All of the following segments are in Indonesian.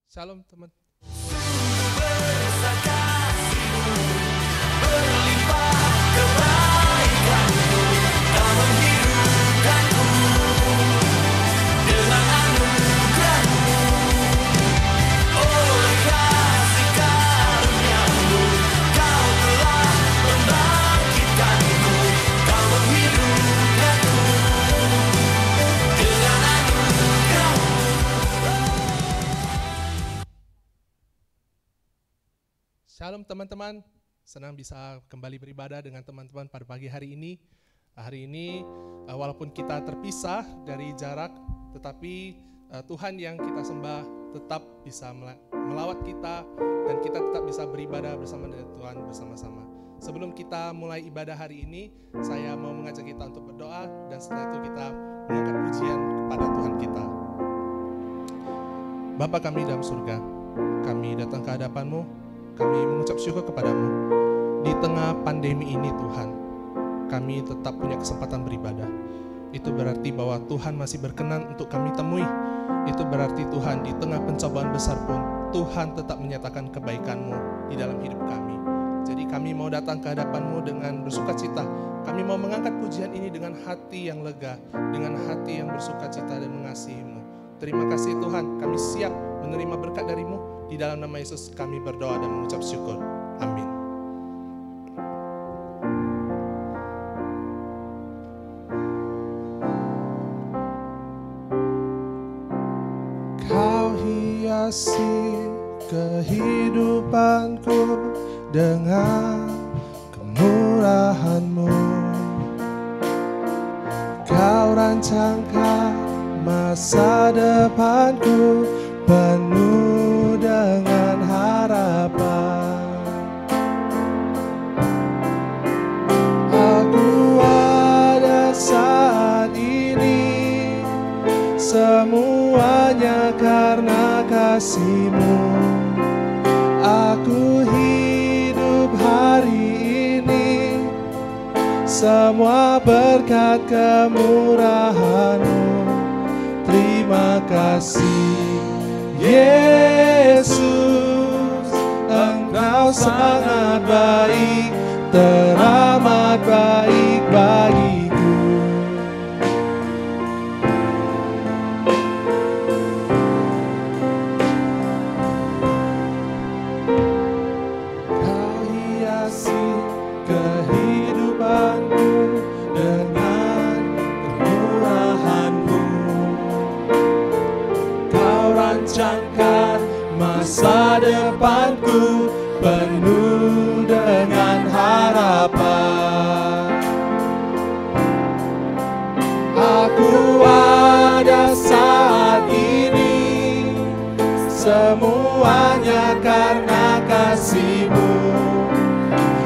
Shalom teman. Shalom teman-teman, senang bisa kembali beribadah dengan teman-teman pada pagi hari ini. Hari ini walaupun kita terpisah dari jarak, tetapi Tuhan yang kita sembah tetap bisa melawat kita dan kita tetap bisa beribadah bersama dengan Tuhan bersama-sama. Sebelum kita mulai ibadah hari ini, saya mau mengajak kita untuk berdoa dan setelah itu kita mengangkat pujian kepada Tuhan kita. Bapa kami dalam surga, kami datang ke hadapan-Mu. Kami mengucap syukur kepadamu. Di tengah pandemi ini Tuhan, kami tetap punya kesempatan beribadah. Itu berarti bahwa Tuhan masih berkenan untuk kami temui. Itu berarti Tuhan di tengah pencobaan besar pun, Tuhan tetap menyatakan kebaikan-Mu di dalam hidup kami. Jadi kami mau datang ke hadapan-Mu dengan bersukacita. Kami mau mengangkat pujian ini dengan hati yang lega, dengan hati yang bersukacita dan mengasihi-Mu. Terima kasih Tuhan, kami siap menerima berkat dari-Mu. Di dalam nama Yesus kami berdoa dan mengucap syukur. Amin. Kau hiasi kehidupanku dengan kemurahan-Mu. Kau rancangkan masa depanku penuh dengan harapan. Aku ada saat ini, semuanya karena kasih-Mu. Aku hidup hari ini, semua berkat kemurahan-Mu. Terima kasih Yesus, Engkau sangat baik, teramat baik bagiku. Kau hiasi kehidupanku dengan kemurahan-Mu. Kau rancangkan masa depanku penuh dengan harapan. Aku ada saat ini, semuanya karena kasih-Mu.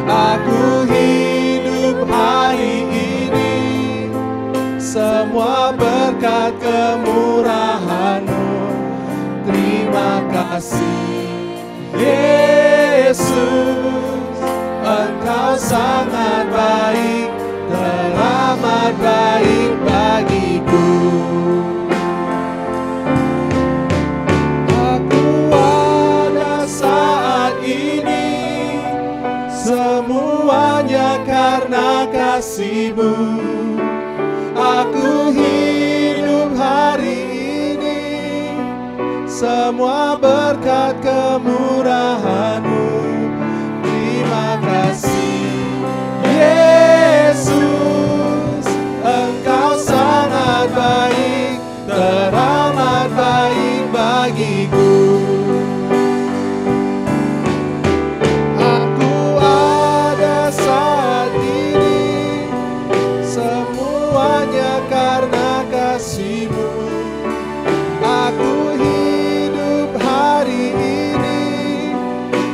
Aku hidup hari ini, semua berkat kemurahan-Mu. Terima kasih Yesus, Engkau sangat baik, teramat baik bagiku. Aku ada saat ini, semuanya karena kasih-Mu. Aku hidup hari ini, semua berkat kemurahan-Mu. Terima kasih Yesus, Engkau sangat baik, teramat baik bagiku. Aku ada saat ini, semuanya karena kasih-Mu. Aku hidup hari ini,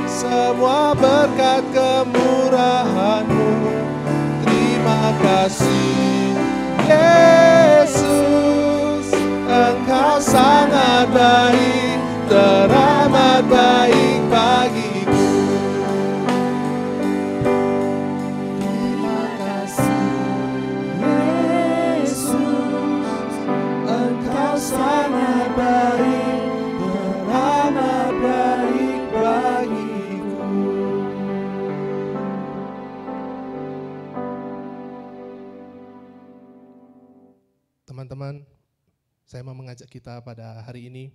semua berkat kemurahan-Mu. Terima kasih Yesus, Engkau sangat baik, teramat baik bagiku. Terima kasih Yesus, Engkau sangat baik, teramat Saya mau mengajak kita pada hari ini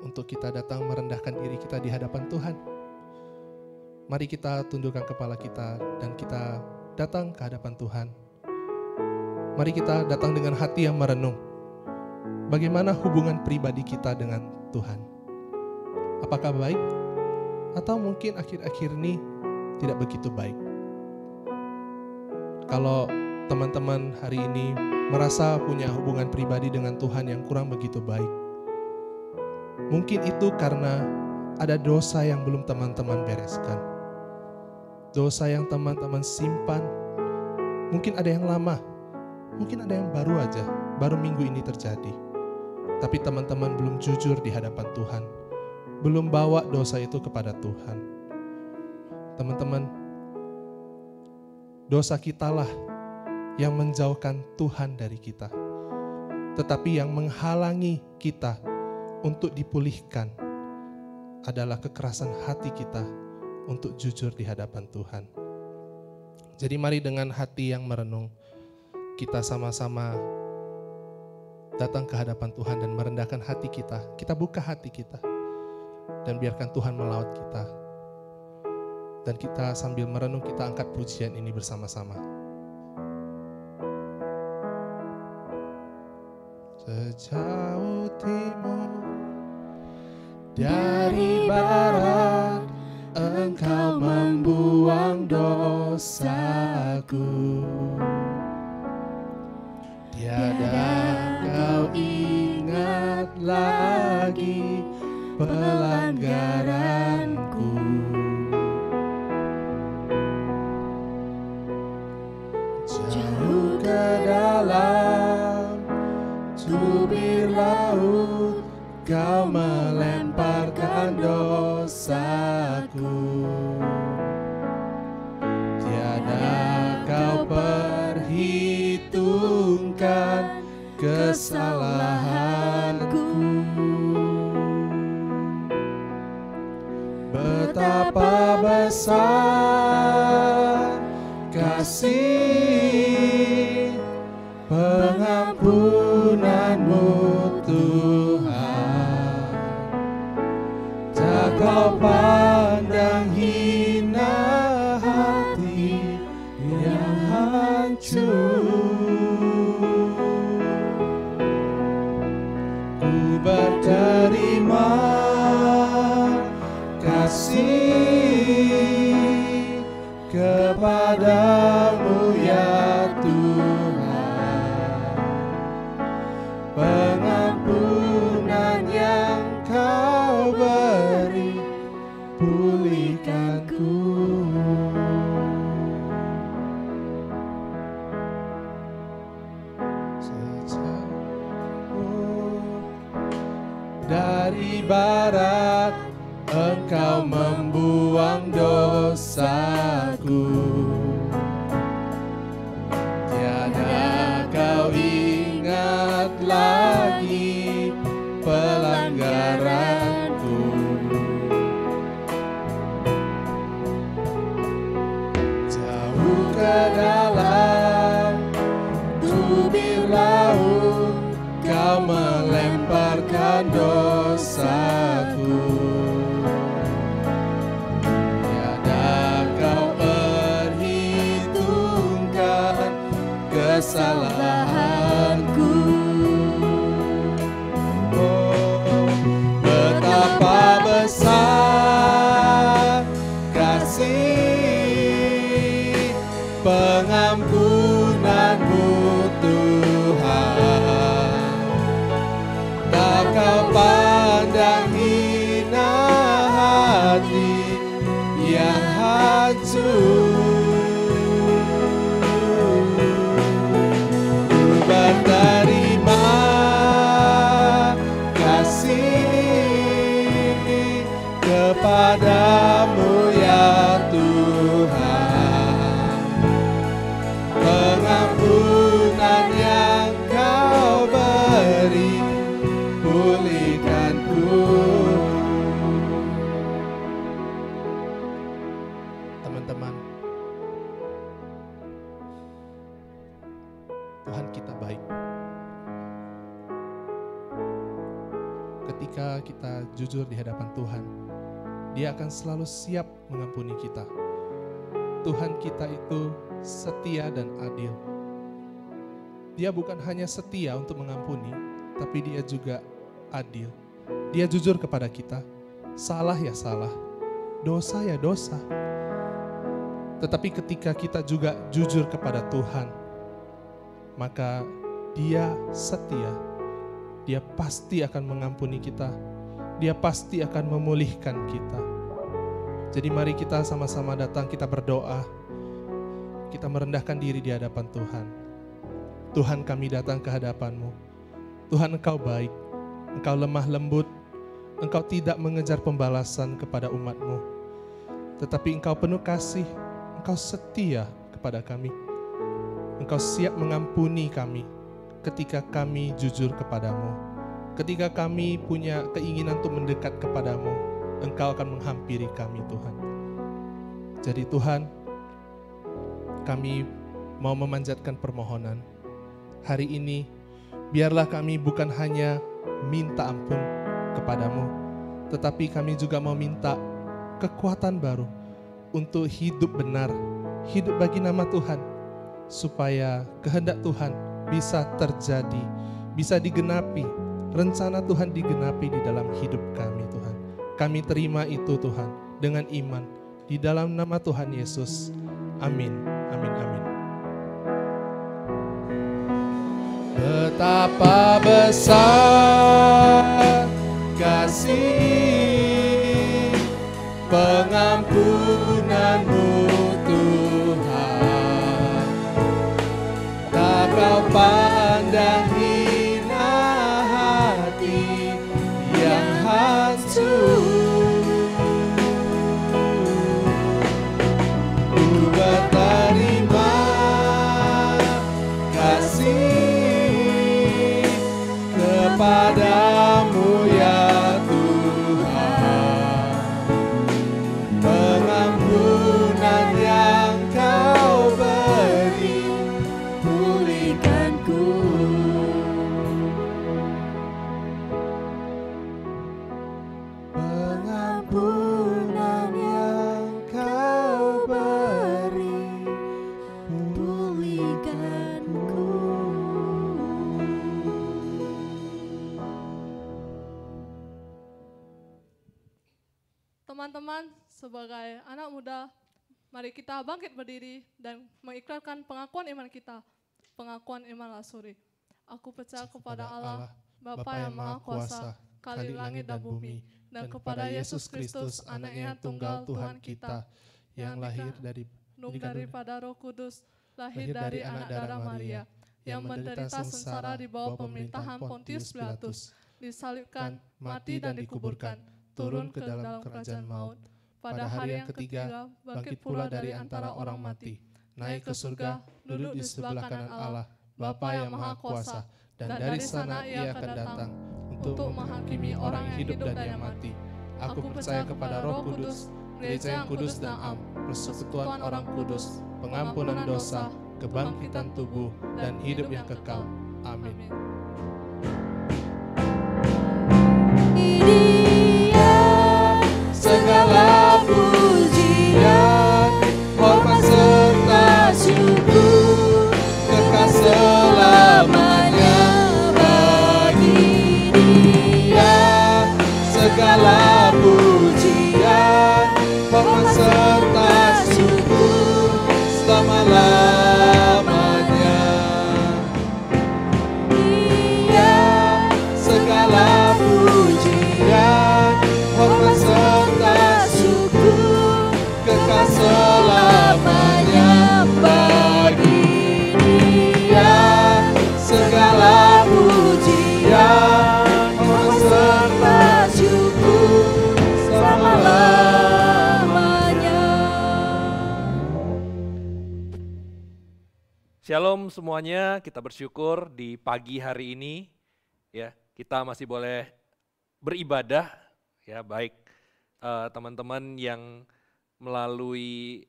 untuk kita datang merendahkan diri kita di hadapan Tuhan. Mari kita tundukkan kepala kita dan kita datang ke hadapan Tuhan. Mari kita datang dengan hati yang merenung. Bagaimana hubungan pribadi kita dengan Tuhan? Apakah baik? Atau mungkin akhir-akhir ini tidak begitu baik? Kalau teman-teman hari ini merasa punya hubungan pribadi dengan Tuhan yang kurang begitu baik, mungkin itu karena ada dosa yang belum teman-teman bereskan. Dosa yang teman-teman simpan, mungkin ada yang lama, mungkin ada yang baru aja, baru minggu ini terjadi. Tapi teman-teman belum jujur di hadapan Tuhan, belum bawa dosa itu kepada Tuhan. Teman-teman, dosa kitalah yang menjauhkan Tuhan dari kita. Tetapi yang menghalangi kita untuk dipulihkan adalah kekerasan hati kita untuk jujur di hadapan Tuhan. Jadi mari dengan hati yang merenung, kita sama-sama datang ke hadapan Tuhan dan merendahkan hati kita. Kita buka hati kita dan biarkan Tuhan melawat kita. Dan kita sambil merenung, kita angkat pujian ini bersama-sama. Sejauh timur dari barat, Engkau membuang dosaku. Tiada Kau ingat lagi pelanggaranku. Jauh ke dalam tubir laut, Kau melemparkan dosaku. Tiada Kau perhitungkan kesalahanku. Betapa besar kasih pengampunan-Mu Tuhan. Tak Kau pandang hina hati yang hancur. Ku berterima kasih kepadamu ya Tuhan. Pengampunan yang Kau beri, pulihkanku. Dari barat Engkau membuang dosaku. Tiada Kau ingat lagi pelanggaranku. Jauh ke dalam tubir laut, Kau melemparkan dosaku. Tiada Kau perhitungkan kesalahanku. Oh, betapa besar kasih pengampunan-Mu Tuhan. Tak Kau pandang hina hati yang hancur. Ku berterima kasih kepadamu ya Tuhan. Pengampunan yang Kau beri, pulihkanku. Teman-teman, Tuhan kita baik. ketika kita jujur di hadapan Tuhan, Dia akan selalu siap mengampuni kita. Tuhan kita itu setia dan adil. Dia bukan hanya setia untuk mengampuni, tapi Dia juga adil. Dia jujur kepada kita, salah ya salah, dosa ya dosa. Tetapi ketika kita juga jujur kepada Tuhan, maka Dia setia. Dia pasti akan mengampuni kita. Dia pasti akan memulihkan kita. Jadi mari kita sama-sama datang, kita berdoa. Kita merendahkan diri di hadapan Tuhan. Tuhan, kami datang ke hadapan-Mu. Tuhan, Engkau baik, Engkau lemah lembut, Engkau tidak mengejar pembalasan kepada umat-Mu. Tetapi Engkau penuh kasih, Engkau setia kepada kami. Engkau siap mengampuni kami ketika kami jujur kepadamu. Ketika kami punya keinginan untuk mendekat kepadamu, Engkau akan menghampiri kami, Tuhan. Jadi Tuhan, kami mau memanjatkan permohonan. Hari ini, biarlah kami bukan hanya minta ampun kepadamu, tetapi kami juga mau minta kekuatan baru untuk hidup benar, hidup bagi nama Tuhan, supaya kehendak Tuhan bisa terjadi, bisa digenapi, rencana Tuhan digenapi di dalam hidup kami, Tuhan. Kami terima itu, Tuhan, dengan iman, di dalam nama Tuhan Yesus. Amin, amin, amin. Betapa besar kasih pengampunan-Mu, Tuhan. Tak Kau pandang hina hati yang hancur. Ku berterima kasih kepadamu ya Tuhan. Pengampunan yang Kau beri, pulihkanku. Pengampunan yang Kau beri, pulihkanku. Teman-teman, sebagai anak muda, mari kita bangkit berdiri dan mengikrarkan pengakuan iman kita, pengakuan iman Lasuri. Aku percaya kepada Allah, Bapa yang Maha Kuasa, Khalik langit dan bumi, dan kepada Yesus Kristus, Anaknya yang tunggal Tuhan kita, yang lahir daripada Roh Kudus, lahir dari anak darah Maria, yang menderita sengsara di bawah pemerintahan Pontius Pilatus, disalibkan, mati dan dikuburkan, turun ke dalam kerajaan maut. Pada hari yang ketiga, bangkit pula dari antara orang mati, naik ke surga, duduk di sebelah kanan Allah, Bapa yang Maha Kuasa, dan dari sana Ia akan datang untuk menghakimi orang yang hidup dan yang mati. Aku percaya kepada Roh Kudus, Gereja yang kudus dan am, persekutuan orang kudus, pengampunan dosa, kebangkitan tubuh, dan hidup yang kekal. Amin. Segala pujian, hormat serta syukur, kekal selamanya bagi Dia. Segala pujian, hormat serta syukur, selama-lamanya. Dia, segala pujian, hormat serta syukur, kekal selamanya bagi Dia. Segala pujian, hormat serta syukur, selama-lamanya. Shalom semuanya, kita bersyukur di pagi hari ini ya kita masih boleh beribadah ya, baik teman-teman yang melalui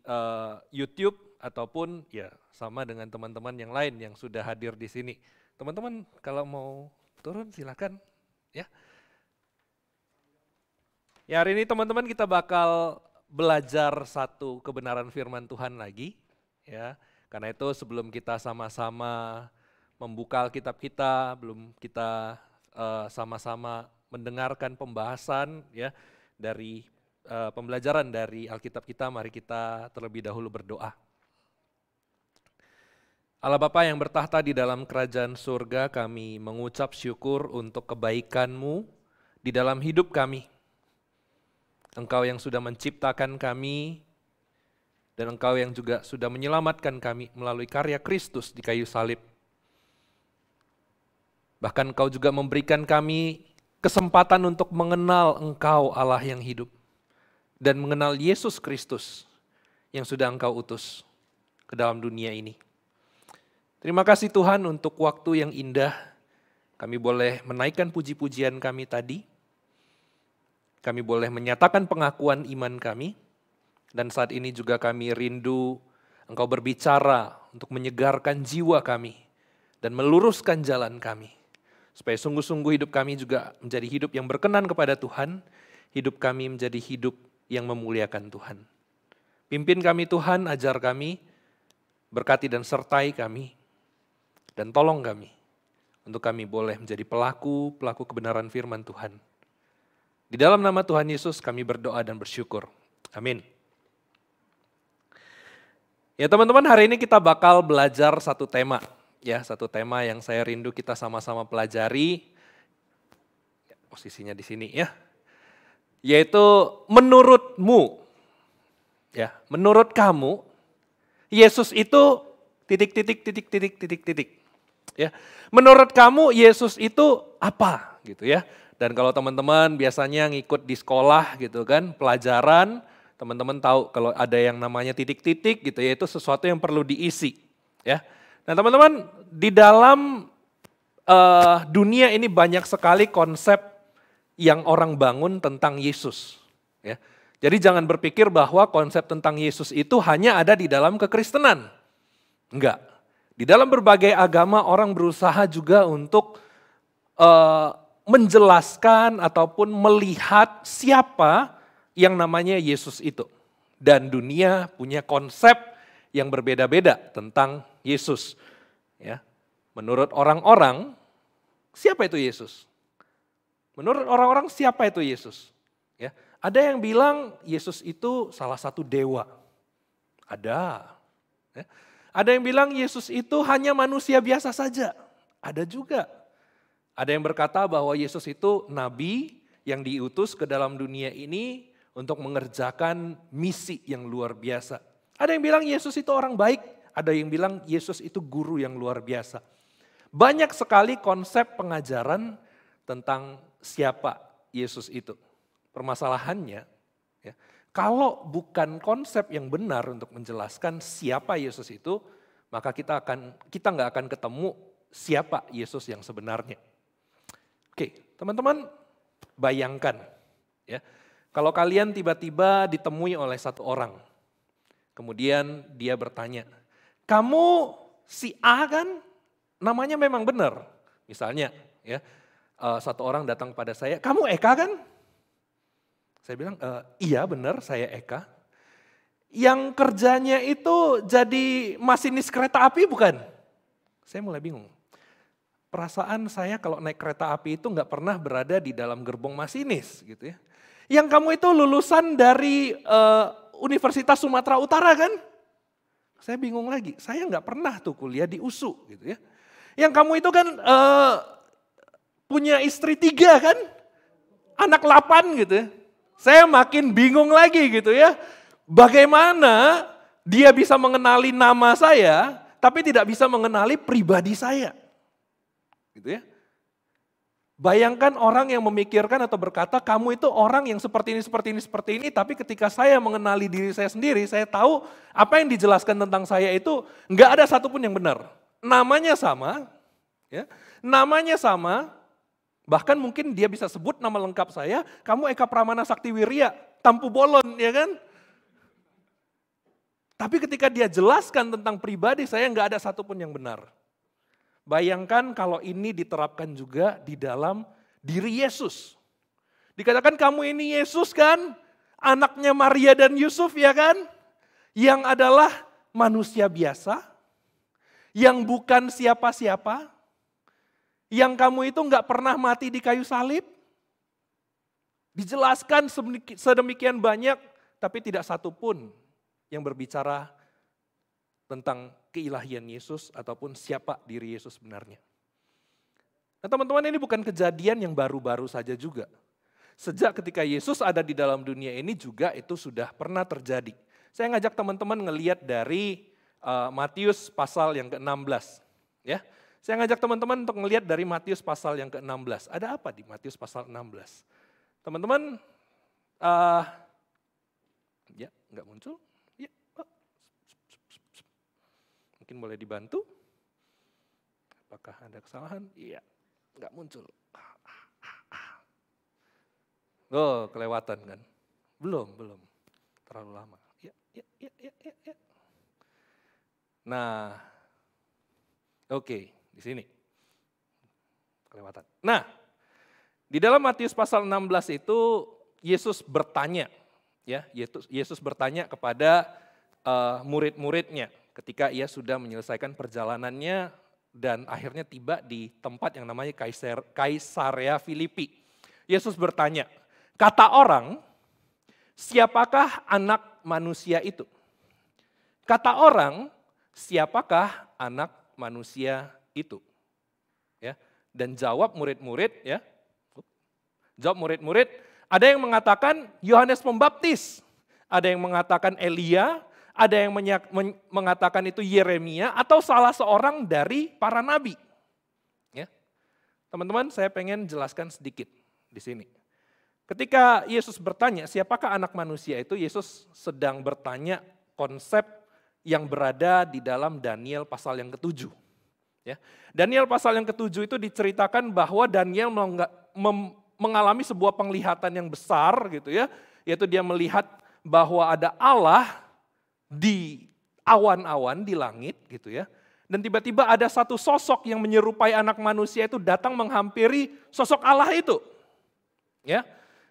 YouTube ataupun ya sama dengan teman-teman yang lain yang sudah hadir di sini. Teman-teman kalau mau turun silakan ya. Ya, hari ini teman-teman kita bakal belajar satu kebenaran firman Tuhan lagi, ya. Karena itu sebelum kita sama-sama membuka Alkitab kita, belum kita sama-sama mendengarkan pembahasan ya dari pembelajaran dari Alkitab kita, mari kita terlebih dahulu berdoa. Allah Bapa yang bertahta di dalam kerajaan surga, kami mengucap syukur untuk kebaikan-Mu di dalam hidup kami. Engkau yang sudah menciptakan kami, dan Engkau yang juga sudah menyelamatkan kami melalui karya Kristus di kayu salib. Bahkan Engkau juga memberikan kami kesempatan untuk mengenal Engkau Allah yang hidup, dan mengenal Yesus Kristus yang sudah Engkau utus ke dalam dunia ini. Terima kasih Tuhan untuk waktu yang indah, kami boleh menaikkan puji-pujian kami tadi, kami boleh menyatakan pengakuan iman kami, dan saat ini juga kami rindu Engkau berbicara untuk menyegarkan jiwa kami dan meluruskan jalan kami, supaya sungguh-sungguh hidup kami juga menjadi hidup yang berkenan kepada Tuhan, hidup kami menjadi hidup yang memuliakan Tuhan. Pimpin kami Tuhan, ajar kami, berkati dan sertai kami, dan tolong kami untuk kami boleh menjadi pelaku kebenaran firman Tuhan. Di dalam nama Tuhan Yesus kami berdoa dan bersyukur. Amin. Ya teman-teman, hari ini kita bakal belajar satu tema. Ya, satu tema yang saya rindu kita sama-sama pelajari. Posisinya di sini ya. Yaitu menurutmu. Ya, menurut kamu Yesus itu ... Ya, menurut kamu Yesus itu apa gitu ya? Dan kalau teman-teman biasanya ngikut di sekolah gitu kan, pelajaran, teman-teman tahu kalau ada yang namanya titik-titik gitu ya, itu sesuatu yang perlu diisi ya. Nah teman-teman, di dalam dunia ini banyak sekali konsep yang orang bangun tentang Yesus ya. Jadi jangan berpikir bahwa konsep tentang Yesus itu hanya ada di dalam kekristenan. Enggak. Di dalam berbagai agama orang berusaha juga untuk menjelaskan ataupun melihat siapa yang namanya Yesus itu. Dan dunia punya konsep yang berbeda-beda tentang Yesus. Ya. Menurut orang-orang, siapa itu Yesus? Menurut orang-orang siapa itu Yesus? Ya. Ada yang bilang Yesus itu salah satu dewa. Ada. Ya. Ada yang bilang Yesus itu hanya manusia biasa saja. Ada juga. Ada yang berkata bahwa Yesus itu nabi yang diutus ke dalam dunia ini untuk mengerjakan misi yang luar biasa. Ada yang bilang Yesus itu orang baik. Ada yang bilang Yesus itu guru yang luar biasa. Banyak sekali konsep pengajaran tentang siapa Yesus itu. Permasalahannya, ya, kalau bukan konsep yang benar untuk menjelaskan siapa Yesus itu, maka kita nggak akan ketemu siapa Yesus yang sebenarnya. Oke, teman-teman, bayangkan, ya, kalau kalian tiba-tiba ditemui oleh satu orang, kemudian dia bertanya, kamu si A kan? Namanya memang benar. Misalnya, ya, satu orang datang pada saya, kamu Eka kan? Saya bilang, iya benar saya Eka. Yang kerjanya itu jadi masinis kereta api bukan? Saya mulai bingung. Perasaan saya kalau naik kereta api itu nggak pernah berada di dalam gerbong masinis gitu ya. Yang kamu itu lulusan dari Universitas Sumatera Utara kan? Saya bingung lagi, saya nggak pernah tuh kuliah di USU gitu ya. Yang kamu itu kan punya istri 3 kan? Anak 8 gitu ya. Saya makin bingung lagi gitu ya. Bagaimana dia bisa mengenali nama saya, tapi tidak bisa mengenali pribadi saya. Gitu ya. Bayangkan orang yang memikirkan atau berkata, kamu itu orang yang seperti ini, tapi ketika saya mengenali diri saya sendiri, saya tahu apa yang dijelaskan tentang saya itu nggak ada satupun yang benar. Namanya sama, ya, namanya sama, bahkan mungkin dia bisa sebut nama lengkap saya, kamu Eka Pramana Saktiwirya, Tampu Bolon, ya kan? Tapi ketika dia jelaskan tentang pribadi saya, nggak ada satupun yang benar. Bayangkan kalau ini diterapkan juga di dalam diri Yesus. Dikatakan kamu ini Yesus kan? Anaknya Maria dan Yusuf ya kan? Yang adalah manusia biasa, yang bukan siapa-siapa, yang kamu itu nggak pernah mati di kayu salib. Dijelaskan sedemikian banyak, tapi tidak satu pun yang berbicara tentang keilahian Yesus ataupun siapa diri Yesus sebenarnya. Nah teman-teman, ini bukan kejadian yang baru-baru saja juga. Sejak ketika Yesus ada di dalam dunia ini juga itu sudah pernah terjadi. Saya ngajak teman-teman ngelihat dari Matius pasal yang ke-16. Ya, saya ngajak teman-teman untuk ngelihat dari Matius pasal yang ke-16. Ada apa di Matius pasal 16? Teman-teman, ya nggak muncul. Ya. Mungkin boleh dibantu. Apakah ada kesalahan? Iya, nggak muncul. Oh, kelewatan kan? Belum. Terlalu lama. Ya. Nah, oke, di sini. Kelewatan. Nah, di dalam Matius pasal 16 itu Yesus bertanya, ya, Yesus bertanya kepada murid-muridnya ketika ia sudah menyelesaikan perjalanannya dan akhirnya tiba di tempat yang namanya Kaisarea Filipi. Yesus bertanya, kata orang, siapakah anak manusia itu? Kata orang, siapakah anak manusia itu? Ya, dan jawab murid-murid, ya. Jawab murid-murid, ada yang mengatakan Yohanes Pembaptis, ada yang mengatakan Elia, ada yang mengatakan itu Yeremia atau salah seorang dari para nabi. Ya. Teman-teman, saya pengen jelaskan sedikit di sini. Ketika Yesus bertanya, siapakah anak manusia itu? Yesus sedang bertanya konsep yang berada di dalam Daniel pasal yang ke-7. Ya. Daniel pasal yang ke-7 itu diceritakan bahwa Daniel mengalami sebuah penglihatan yang besar gitu ya, yaitu dia melihat bahwa ada Allah di awan-awan di langit gitu ya. Dan tiba-tiba ada satu sosok yang menyerupai anak manusia itu datang menghampiri sosok Allah itu. Ya.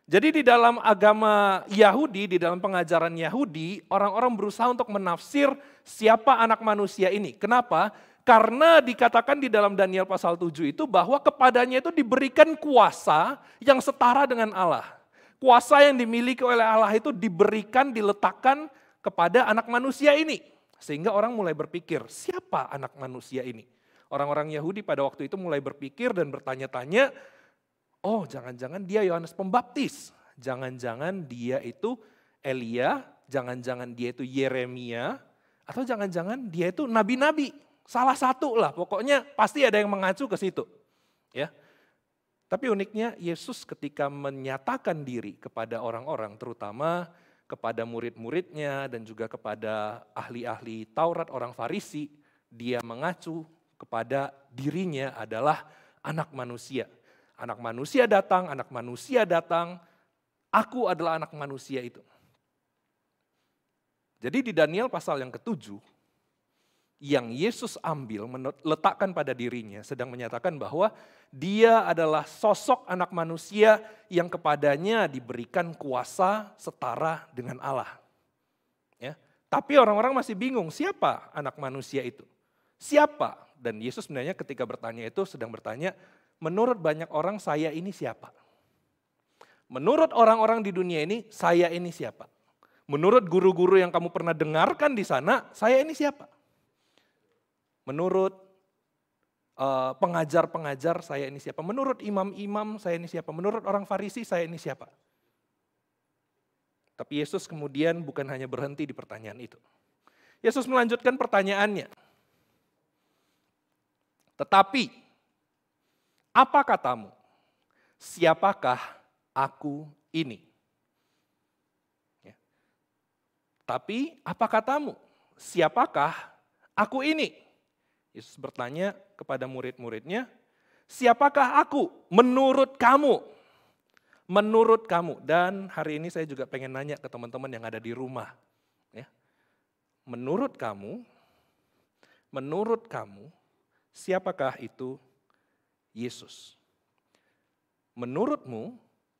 Jadi di dalam agama Yahudi, di dalam pengajaran Yahudi, orang-orang berusaha untuk menafsir siapa anak manusia ini. Kenapa? Karena dikatakan di dalam Daniel pasal 7 itu bahwa kepadanya itu diberikan kuasa yang setara dengan Allah. Kuasa yang dimiliki oleh Allah itu diberikan, diletakkan kepada anak manusia ini. Sehingga orang mulai berpikir, siapa anak manusia ini? Orang-orang Yahudi pada waktu itu mulai berpikir dan bertanya-tanya, oh jangan-jangan dia Yohanes Pembaptis, jangan-jangan dia itu Elia, jangan-jangan dia itu Yeremia, atau jangan-jangan dia itu nabi-nabi. Salah satu lah, pokoknya pasti ada yang mengacu ke situ. Ya. Tapi uniknya Yesus ketika menyatakan diri kepada orang-orang, terutama kepada murid-muridnya dan juga kepada ahli-ahli Taurat orang Farisi, dia mengacu kepada dirinya adalah anak manusia. Anak manusia datang, aku adalah anak manusia itu. Jadi di Daniel pasal yang ke-7, yang Yesus ambil, letakkan pada dirinya, sedang menyatakan bahwa dia adalah sosok anak manusia yang kepadanya diberikan kuasa setara dengan Allah. Ya. Tapi orang-orang masih bingung, siapa anak manusia itu? Siapa? Dan Yesus sebenarnya ketika bertanya itu sedang bertanya, menurut banyak orang saya ini siapa? Menurut orang-orang di dunia ini, saya ini siapa? Menurut guru-guru yang kamu pernah dengarkan di sana, saya ini siapa? Menurut pengajar-pengajar, saya ini siapa? Menurut imam-imam, saya ini siapa? Menurut orang Farisi, saya ini siapa? Tapi Yesus kemudian bukan hanya berhenti di pertanyaan itu. Yesus melanjutkan pertanyaannya. Tetapi, apa katamu? Siapakah aku ini? Ya. Tapi, apa katamu? Siapakah aku ini? Yesus bertanya kepada murid-muridnya, siapakah aku menurut kamu? Menurut kamu. Dan hari ini saya juga pengen nanya ke teman-teman yang ada di rumah. Ya. Menurut kamu, siapakah itu Yesus? Menurutmu,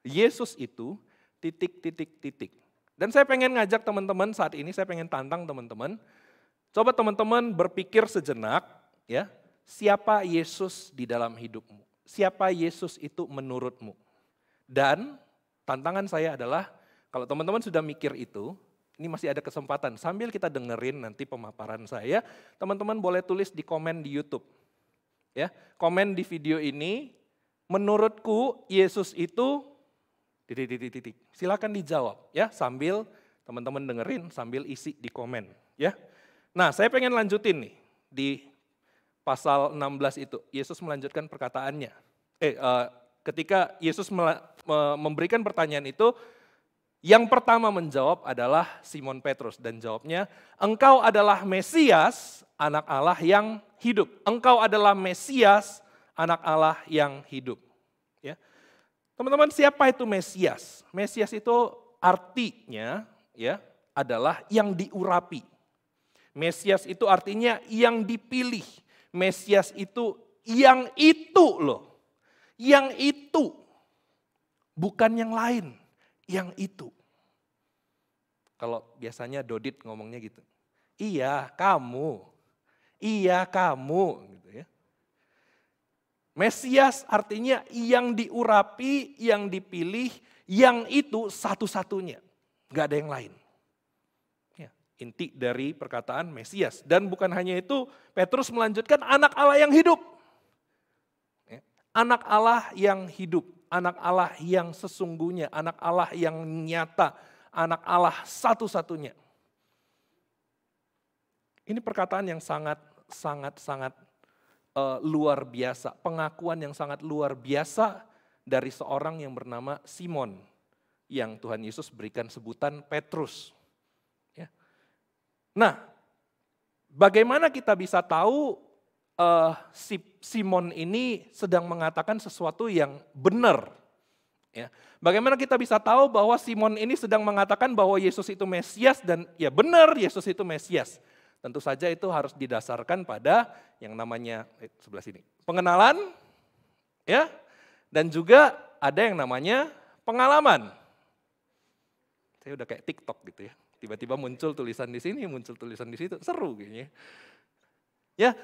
Yesus itu titik, titik, titik. Dan saya pengen ngajak teman-teman saat ini, saya pengen tantang teman-teman. Coba teman-teman berpikir sejenak, ya, siapa Yesus di dalam hidupmu? Siapa Yesus itu menurutmu? Dan tantangan saya adalah, kalau teman-teman sudah mikir itu, ini masih ada kesempatan. Sambil kita dengerin nanti pemaparan saya, teman-teman boleh tulis di komen di YouTube. Ya, komen di video ini, menurutku Yesus itu titik. Silakan dijawab ya, sambil teman-teman dengerin, sambil isi di komen ya. Nah, saya pengen lanjutin nih di pasal 16 itu. Yesus melanjutkan perkataannya. Ketika Yesus memberikan pertanyaan itu, yang pertama menjawab adalah Simon Petrus dan jawabnya, engkau adalah Mesias, anak Allah yang hidup. Engkau adalah Mesias, anak Allah yang hidup. Ya. Teman-teman, siapa itu Mesias? Mesias itu artinya ya adalah yang diurapi. Mesias itu artinya yang dipilih. Mesias itu yang itu loh. Yang itu. Bukan yang lain. Yang itu. Kalau biasanya Dodit ngomongnya gitu. Iya, kamu. Iya, kamu. Gitu ya. Mesias artinya yang diurapi, yang dipilih, yang itu satu-satunya. Gak ada yang lain. Ya, inti dari perkataan Mesias. Dan bukan hanya itu, Petrus melanjutkan anak Allah yang hidup. Ya, anak Allah yang hidup. Anak Allah yang sesungguhnya, anak Allah yang nyata, anak Allah satu-satunya. Ini perkataan yang sangat luar biasa, pengakuan yang sangat luar biasa dari seorang yang bernama Simon, yang Tuhan Yesus berikan sebutan Petrus. Ya. Nah, bagaimana kita bisa tahu Simon ini sedang mengatakan sesuatu yang benar? Ya. Bagaimana kita bisa tahu bahwa Simon ini sedang mengatakan bahwa Yesus itu Mesias dan ya benar Yesus itu Mesias? Tentu saja itu harus didasarkan pada yang namanya sebelah sini pengenalan, ya, dan juga ada yang namanya pengalaman. Saya udah kayak TikTok gitu ya, tiba-tiba muncul tulisan di sini, muncul tulisan di situ, seru kayaknya. Ya,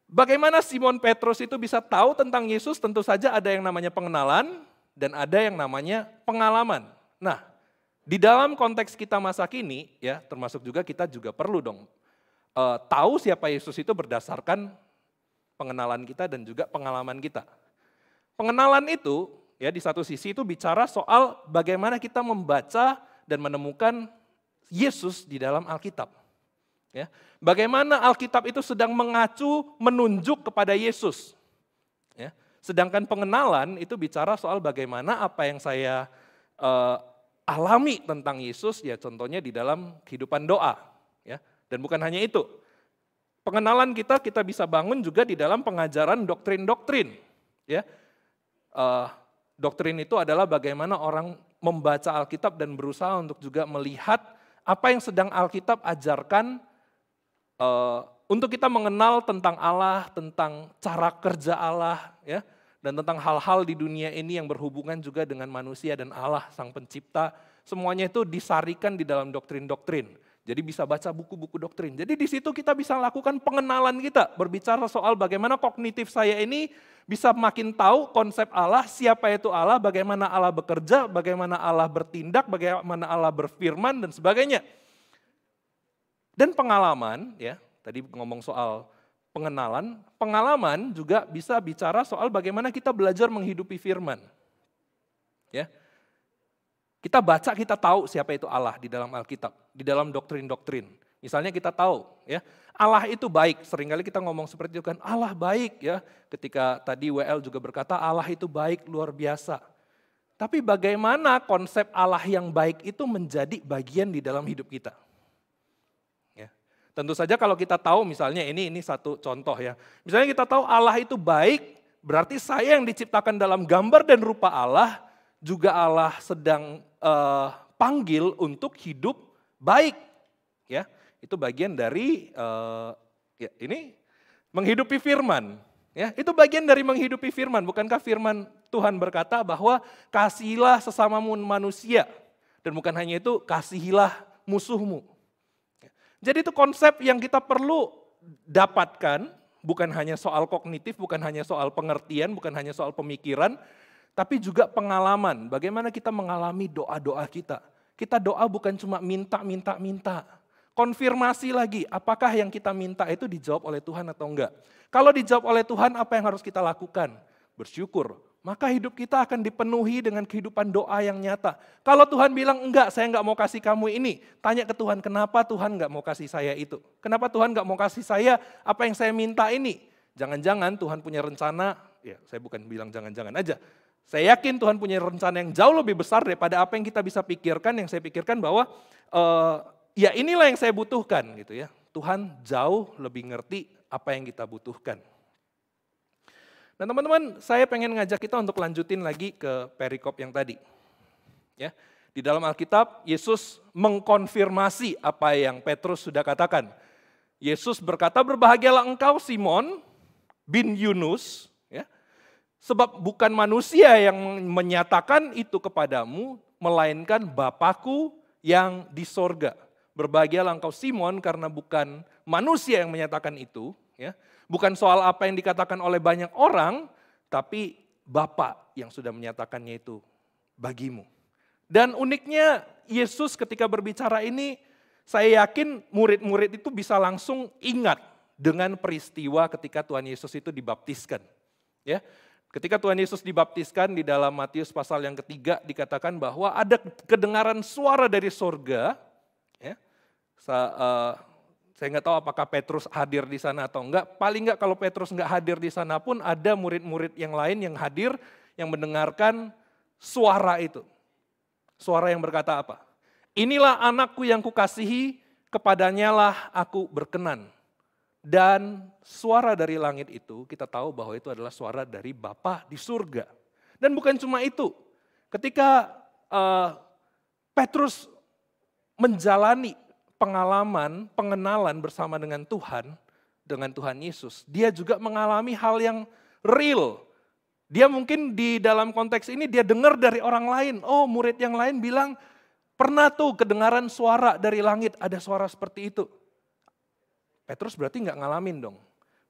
bagaimana Simon Petrus itu bisa tahu tentang Yesus? Tentu saja ada yang namanya pengenalan dan ada yang namanya pengalaman. Nah, di dalam konteks kita masa kini, ya, termasuk juga kita juga perlu dong tahu siapa Yesus itu berdasarkan pengenalan kita dan juga pengalaman kita. Pengenalan itu ya di satu sisi itu bicara soal bagaimana kita membaca dan menemukan Yesus di dalam Alkitab. Ya, bagaimana Alkitab itu sedang mengacu menunjuk kepada Yesus. Ya, sedangkan pengenalan itu bicara soal bagaimana apa yang saya alami tentang Yesus, ya contohnya di dalam kehidupan doa. Ya. Dan bukan hanya itu, pengenalan kita bisa bangun juga di dalam pengajaran doktrin-doktrin. Ya. Doktrin itu adalah bagaimana orang membaca Alkitab dan berusaha untuk juga melihat apa yang sedang Alkitab ajarkan untuk kita mengenal tentang Allah, tentang cara kerja Allah, ya, dan tentang hal-hal di dunia ini yang berhubungan juga dengan manusia dan Allah, Sang Pencipta. Semuanya itu disarikan di dalam doktrin-doktrin. Jadi bisa baca buku-buku doktrin. Jadi di situ kita bisa lakukan pengenalan kita. Berbicara soal bagaimana kognitif saya ini bisa makin tahu konsep Allah, siapa itu Allah, bagaimana Allah bekerja, bagaimana Allah bertindak, bagaimana Allah berfirman dan sebagainya. Dan pengalaman, ya tadi ngomong soal pengenalan, pengalaman juga bisa bicara soal bagaimana kita belajar menghidupi firman. Ya. Kita baca, kita tahu siapa itu Allah di dalam Alkitab, di dalam doktrin-doktrin. Misalnya kita tahu, ya Allah itu baik. Seringkali kita ngomong seperti itu kan, Allah baik ya. Ketika tadi WL juga berkata Allah itu baik luar biasa. Tapi bagaimana konsep Allah yang baik itu menjadi bagian di dalam hidup kita? Ya. Tentu saja kalau kita tahu misalnya ini satu contoh ya. Misalnya kita tahu Allah itu baik, berarti saya yang diciptakan dalam gambar dan rupa Allah, juga Allah sedang panggil untuk hidup baik, ya itu bagian dari ya ini menghidupi firman, Ya, itu bagian dari menghidupi firman. Bukankah firman Tuhan berkata bahwa kasihilah sesamamu manusia. Dan bukan hanya itu, kasihilah musuhmu. Jadi itu konsep yang kita perlu dapatkan, bukan hanya soal kognitif, bukan hanya soal pengertian, bukan hanya soal pemikiran, tapi juga pengalaman. Bagaimana kita mengalami doa-doa kita. Kita doa bukan cuma minta. Konfirmasi lagi, apakah yang kita minta itu dijawab oleh Tuhan atau enggak. Kalau dijawab oleh Tuhan, apa yang harus kita lakukan? Bersyukur. Maka hidup kita akan dipenuhi dengan kehidupan doa yang nyata. Kalau Tuhan bilang, enggak, saya enggak mau kasih kamu ini. Tanya ke Tuhan, kenapa Tuhan enggak mau kasih saya itu? Kenapa Tuhan enggak mau kasih saya apa yang saya minta ini? Jangan-jangan Tuhan punya rencana, ya saya bukan bilang jangan-jangan aja. Saya yakin Tuhan punya rencana yang jauh lebih besar daripada apa yang kita bisa pikirkan. Yang saya pikirkan bahwa ya inilah yang saya butuhkan gitu ya. Tuhan jauh lebih ngerti apa yang kita butuhkan. Nah teman-teman, saya pengen ngajak kita untuk lanjutin lagi ke perikop yang tadi. Ya, di dalam Alkitab, Yesus mengkonfirmasi apa yang Petrus sudah katakan. Yesus berkata, berbahagialah engkau Simon bin Yunus, ya, sebab bukan manusia yang menyatakan itu kepadamu, melainkan Bapakku yang di sorga. Berbahagialah engkau Simon karena bukan manusia yang menyatakan itu, ya. Bukan soal apa yang dikatakan oleh banyak orang, tapi Bapa yang sudah menyatakannya itu bagimu. Dan uniknya Yesus ketika berbicara ini, saya yakin murid-murid itu bisa langsung ingat dengan peristiwa ketika Tuhan Yesus itu dibaptiskan. Ya, ketika Tuhan Yesus dibaptiskan di dalam Matius pasal yang ketiga dikatakan bahwa ada kedengaran suara dari sorga. Ya, saya nggak tahu apakah Petrus hadir di sana atau enggak. Paling enggak kalau Petrus nggak hadir di sana pun ada murid-murid yang lain yang hadir yang mendengarkan suara itu. Suara yang berkata apa? Inilah anakku yang kukasihi, kepadanya lah aku berkenan. Dan suara dari langit itu kita tahu bahwa itu adalah suara dari Bapa di surga. Dan bukan cuma itu. Ketika Petrus menjalani pengalaman, pengenalan bersama dengan Tuhan Yesus, dia juga mengalami hal yang real. Dia mungkin di dalam konteks ini dia dengar dari orang lain, oh murid yang lain bilang, pernah tuh kedengaran suara dari langit, ada suara seperti itu. Petrus berarti nggak ngalamin dong.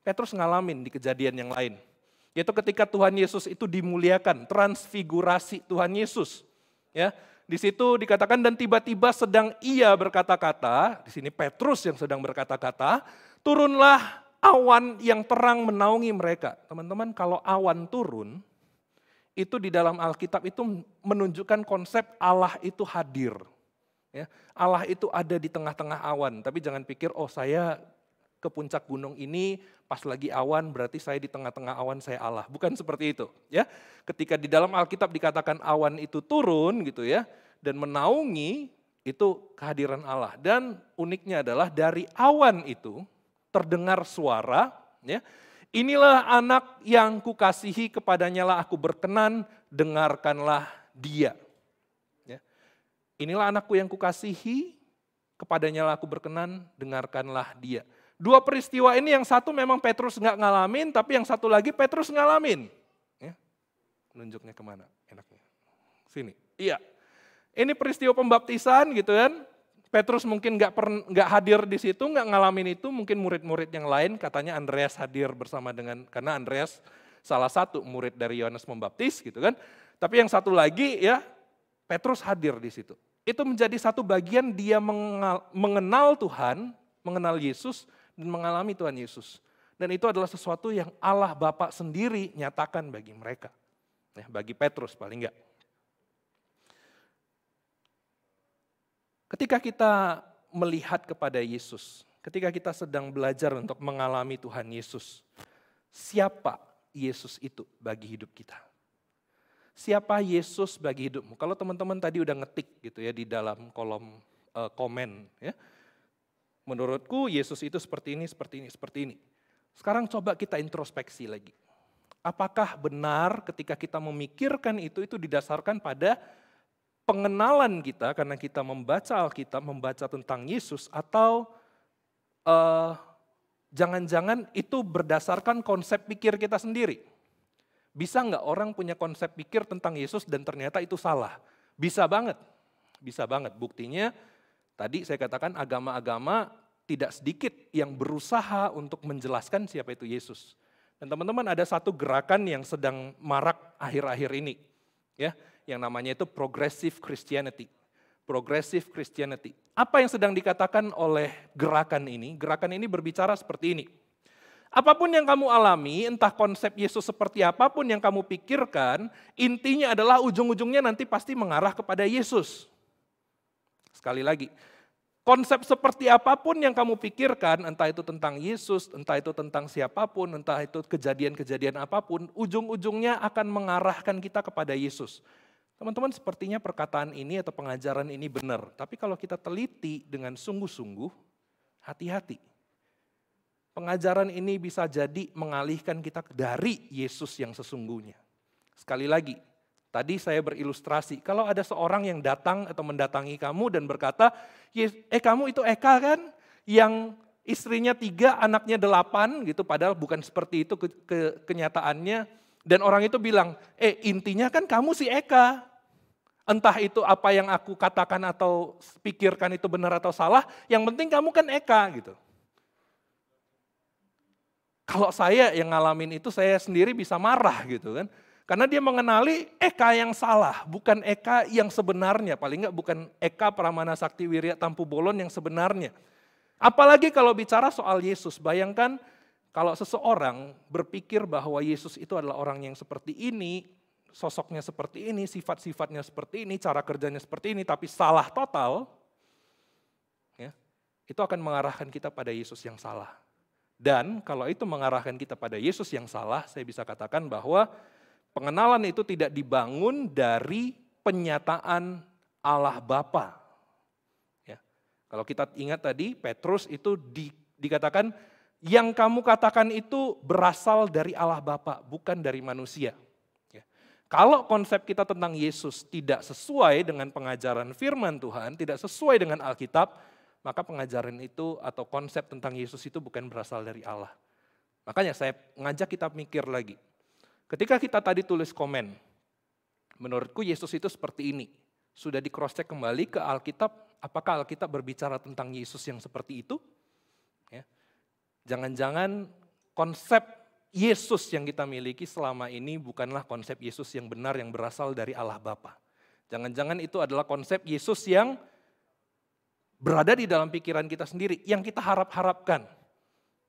Petrus ngalamin di kejadian yang lain. Yaitu ketika Tuhan Yesus itu dimuliakan, transfigurasi Tuhan Yesus. Ya, di situ dikatakan dan tiba-tiba sedang ia berkata-kata, di sini Petrus yang sedang berkata-kata, turunlah awan yang terang menaungi mereka. Teman-teman, kalau awan turun, itu di dalam Alkitab itu menunjukkan konsep Allah itu hadir. Ya, Allah itu ada di tengah-tengah awan, tapi jangan pikir, oh saya ke puncak gunung ini pas lagi awan berarti saya di tengah-tengah awan saya Allah. Bukan seperti itu, ya. Ketika di dalam Alkitab dikatakan awan itu turun gitu ya dan menaungi, itu kehadiran Allah. Dan uniknya adalah dari awan itu terdengar suara, ya. Inilah anak yang kukasihi, kepadanya lah aku berkenan, dengarkanlah dia. Ya. Inilah anakku yang kukasihi, kepadanya lah aku berkenan, dengarkanlah dia. Dua peristiwa ini yang satu memang Petrus nggak ngalamin, tapi yang satu lagi Petrus ngalamin. Ya. Nunjuknya kemana enaknya? Sini. Iya. Ini peristiwa pembaptisan gitu kan. Petrus mungkin nggak hadir di situ, nggak ngalamin itu. Mungkin murid-murid yang lain, katanya Andreas hadir bersama dengan, karena Andreas salah satu murid dari Yohanes Pembaptis gitu kan. Tapi yang satu lagi ya Petrus hadir di situ. Itu menjadi satu bagian dia mengenal Tuhan, mengenal Yesus, dan mengalami Tuhan Yesus. Dan itu adalah sesuatu yang Allah Bapa sendiri nyatakan bagi mereka. Ya, bagi Petrus paling enggak. Ketika kita melihat kepada Yesus, ketika kita sedang belajar untuk mengalami Tuhan Yesus, siapa Yesus itu bagi hidup kita? Siapa Yesus bagi hidupmu? Kalau teman-teman tadi udah ngetik gitu ya di dalam kolom komen ya. Menurutku Yesus itu seperti ini, seperti ini, seperti ini. Sekarang coba kita introspeksi lagi. Apakah benar ketika kita memikirkan itu didasarkan pada pengenalan kita karena kita membaca Alkitab, membaca tentang Yesus, atau jangan-jangan itu berdasarkan konsep pikir kita sendiri. Bisa nggak orang punya konsep pikir tentang Yesus dan ternyata itu salah? Bisa banget, bisa banget. Buktinya tadi saya katakan agama-agama tidak sedikit yang berusaha untuk menjelaskan siapa itu Yesus. Dan teman-teman, ada satu gerakan yang sedang marak akhir-akhir ini, ya, yang namanya itu progressive Christianity. Progressive Christianity. Apa yang sedang dikatakan oleh gerakan ini? Gerakan ini berbicara seperti ini. Apapun yang kamu alami, entah konsep Yesus seperti apapun yang kamu pikirkan, intinya adalah ujung-ujungnya nanti pasti mengarah kepada Yesus. Sekali lagi, konsep seperti apapun yang kamu pikirkan, entah itu tentang Yesus, entah itu tentang siapapun, entah itu kejadian-kejadian apapun, ujung-ujungnya akan mengarahkan kita kepada Yesus. Teman-teman, sepertinya perkataan ini atau pengajaran ini benar. Tapi kalau kita teliti dengan sungguh-sungguh, hati-hati. Pengajaran ini bisa jadi mengalihkan kita dari Yesus yang sesungguhnya. Sekali lagi, tadi saya berilustrasi, kalau ada seorang yang datang atau mendatangi kamu dan berkata, kamu itu Eka kan? Yang istrinya 3, anaknya 8 gitu, padahal bukan seperti itu kenyataannya. Dan orang itu bilang, intinya kan kamu si Eka. Entah itu apa yang aku katakan atau pikirkan itu benar atau salah, yang penting kamu kan Eka gitu. Kalau saya yang ngalamin itu, saya sendiri bisa marah gitu kan. Karena dia mengenali Eka yang salah, bukan Eka yang sebenarnya. Paling enggak bukan Eka Pramana Sakti Wirya Tampu Bolon yang sebenarnya. Apalagi kalau bicara soal Yesus, bayangkan kalau seseorang berpikir bahwa Yesus itu adalah orang yang seperti ini, sosoknya seperti ini, sifat-sifatnya seperti ini, cara kerjanya seperti ini, tapi salah total, ya, itu akan mengarahkan kita pada Yesus yang salah. Dan kalau itu mengarahkan kita pada Yesus yang salah, saya bisa katakan bahwa pengenalan itu tidak dibangun dari penyataan Allah Bapa. Ya. Kalau kita ingat tadi, Petrus itu dikatakan, yang kamu katakan itu berasal dari Allah Bapa, bukan dari manusia. Ya. Kalau konsep kita tentang Yesus tidak sesuai dengan pengajaran firman Tuhan, tidak sesuai dengan Alkitab, maka pengajaran itu atau konsep tentang Yesus itu bukan berasal dari Allah. Makanya saya ngajak kita mikir lagi. Ketika kita tadi tulis komen, menurutku Yesus itu seperti ini. Sudah di cross check kembali ke Alkitab, apakah Alkitab berbicara tentang Yesus yang seperti itu? Ya. Jangan-jangan konsep Yesus yang kita miliki selama ini bukanlah konsep Yesus yang benar yang berasal dari Allah Bapa. Jangan-jangan itu adalah konsep Yesus yang berada di dalam pikiran kita sendiri, yang kita harap-harapkan.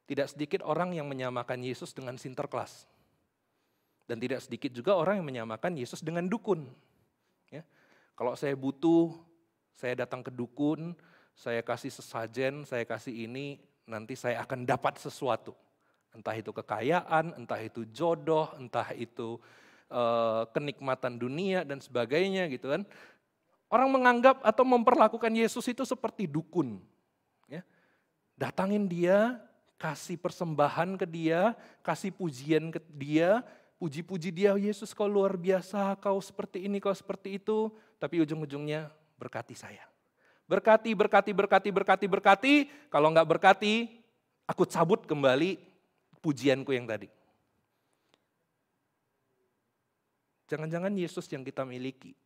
Tidak sedikit orang yang menyamakan Yesus dengan Sinterklas. Dan tidak sedikit juga orang yang menyamakan Yesus dengan dukun. Ya. Kalau saya butuh, saya datang ke dukun, saya kasih sesajen, saya kasih ini, nanti saya akan dapat sesuatu. Entah itu kekayaan, entah itu jodoh, entah itu kenikmatan dunia dan sebagainya gitu kan. Orang menganggap atau memperlakukan Yesus itu seperti dukun. Ya. Datangin dia, kasih persembahan ke dia, kasih pujian ke dia, puji-puji dia, Yesus kau luar biasa, kau seperti ini, kau seperti itu. Tapi ujung-ujungnya berkati saya. Berkati, kalau enggak berkati, aku cabut kembali pujianku yang tadi. Jangan-jangan Yesus yang kita miliki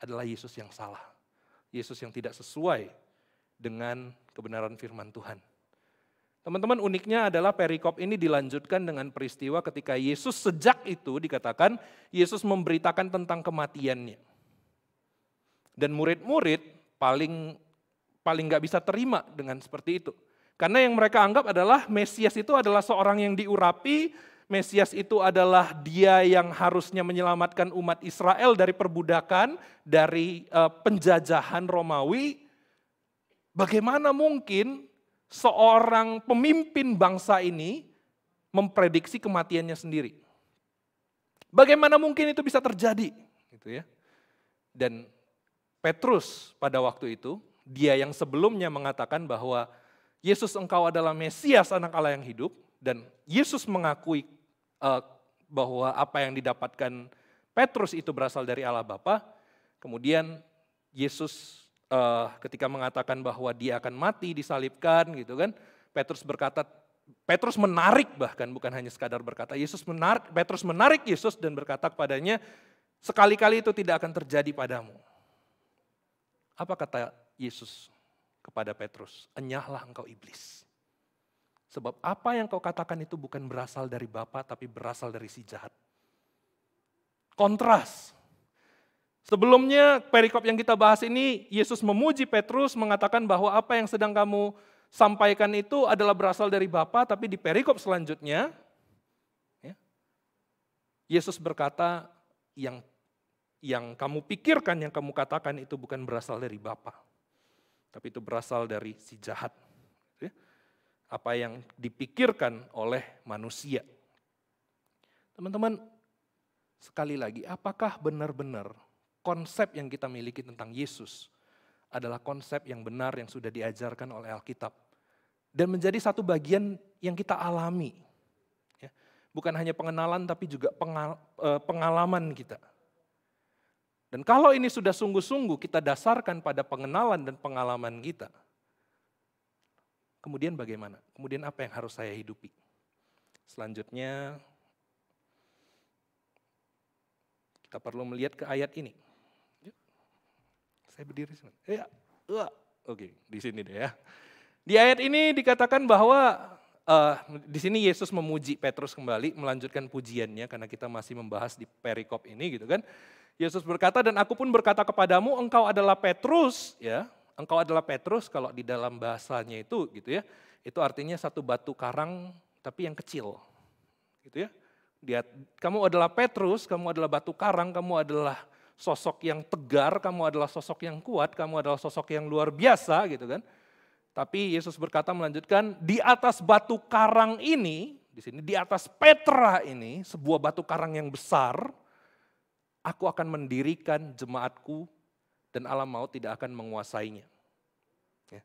adalah Yesus yang salah. Yesus yang tidak sesuai dengan kebenaran firman Tuhan. Teman-teman, uniknya adalah perikop ini dilanjutkan dengan peristiwa ketika Yesus sejak itu dikatakan Yesus memberitakan tentang kematiannya. Dan murid-murid paling nggak bisa terima dengan seperti itu. Karena yang mereka anggap adalah Mesias itu adalah seorang yang diurapi, Mesias itu adalah dia yang harusnya menyelamatkan umat Israel dari perbudakan, dari penjajahan Romawi. Bagaimana mungkin seorang pemimpin bangsa ini memprediksi kematiannya sendiri? Bagaimana mungkin itu bisa terjadi? Gitu ya. Dan Petrus pada waktu itu, dia yang sebelumnya mengatakan bahwa Yesus engkau adalah Mesias anak Allah yang hidup, dan Yesus mengakui bahwa apa yang didapatkan Petrus itu berasal dari Allah Bapa. Kemudian Yesus ketika mengatakan bahwa dia akan mati, disalibkan gitu kan, Petrus berkata, Petrus menarik, bahkan bukan hanya sekadar berkata, Petrus menarik Yesus dan berkata kepadanya, sekali-kali itu tidak akan terjadi padamu. Apa kata Yesus kepada Petrus? Enyahlah engkau iblis. Sebab apa yang kau katakan itu bukan berasal dari Bapa, tapi berasal dari si jahat. Kontras. Sebelumnya perikop yang kita bahas ini, Yesus memuji Petrus, mengatakan bahwa apa yang sedang kamu sampaikan itu adalah berasal dari Bapa, tapi di perikop selanjutnya, ya, Yesus berkata, yang kamu pikirkan, yang kamu katakan itu bukan berasal dari Bapa, tapi itu berasal dari si jahat. Ya. Apa yang dipikirkan oleh manusia. Teman-teman, sekali lagi, apakah benar-benar konsep yang kita miliki tentang Yesus adalah konsep yang benar yang sudah diajarkan oleh Alkitab dan menjadi satu bagian yang kita alami, ya. Bukan hanya pengenalan tapi juga pengalaman kita. Dan kalau ini sudah sungguh-sungguh kita dasarkan pada pengenalan dan pengalaman kita, kemudian bagaimana? Kemudian apa yang harus saya hidupi? Selanjutnya kita perlu melihat ke ayat ini. Saya berdiri sini. Oke, di sini deh ya. Di ayat ini dikatakan bahwa di sini Yesus memuji Petrus kembali, melanjutkan pujiannya karena kita masih membahas di perikop ini gitu kan. Yesus berkata, dan aku pun berkata kepadamu, engkau adalah Petrus, ya. Engkau adalah Petrus kalau di dalam bahasanya itu gitu ya. Itu artinya satu batu karang tapi yang kecil. Gitu ya. Kamu adalah Petrus, kamu adalah batu karang, kamu adalah sosok yang tegar, kamu adalah sosok yang kuat, kamu adalah sosok yang luar biasa gitu kan. Tapi Yesus berkata melanjutkan, di atas batu karang ini, di sini di atas Petra ini, sebuah batu karang yang besar, aku akan mendirikan jemaatku dan alam maut tidak akan menguasainya. Ya.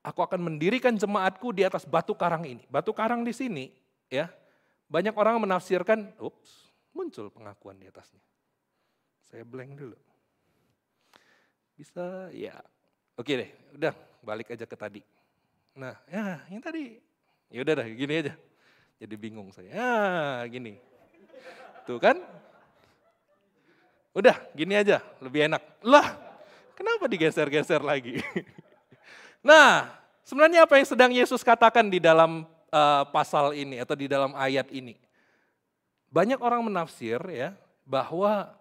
Aku akan mendirikan jemaatku di atas batu karang ini. Batu karang di sini, ya, banyak orang menafsirkan, muncul pengakuan di atasnya. Saya blank dulu. Bisa, ya. Oke deh, udah balik aja ke tadi. Nah, ya yang tadi, ya udah dah gini aja. Jadi bingung saya. Gini. Tuh kan? Udah, gini aja, lebih enak. Lah, kenapa digeser-geser lagi? Nah, sebenarnya apa yang sedang Yesus katakan di dalam pasal ini atau di dalam ayat ini? Banyak orang menafsir ya bahwa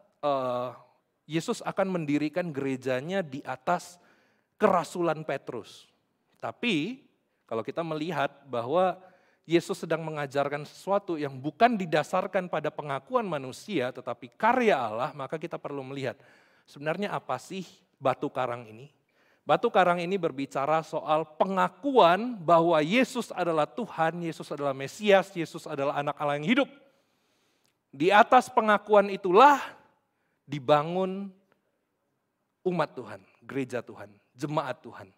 Yesus akan mendirikan gerejanya di atas kerasulan Petrus. Tapi kalau kita melihat bahwa Yesus sedang mengajarkan sesuatu yang bukan didasarkan pada pengakuan manusia tetapi karya Allah, maka kita perlu melihat sebenarnya apa sih batu karang ini? Batu karang ini berbicara soal pengakuan bahwa Yesus adalah Tuhan, Yesus adalah Mesias, Yesus adalah anak Allah yang hidup. Di atas pengakuan itulah dibangun umat Tuhan, gereja Tuhan, jemaat Tuhan.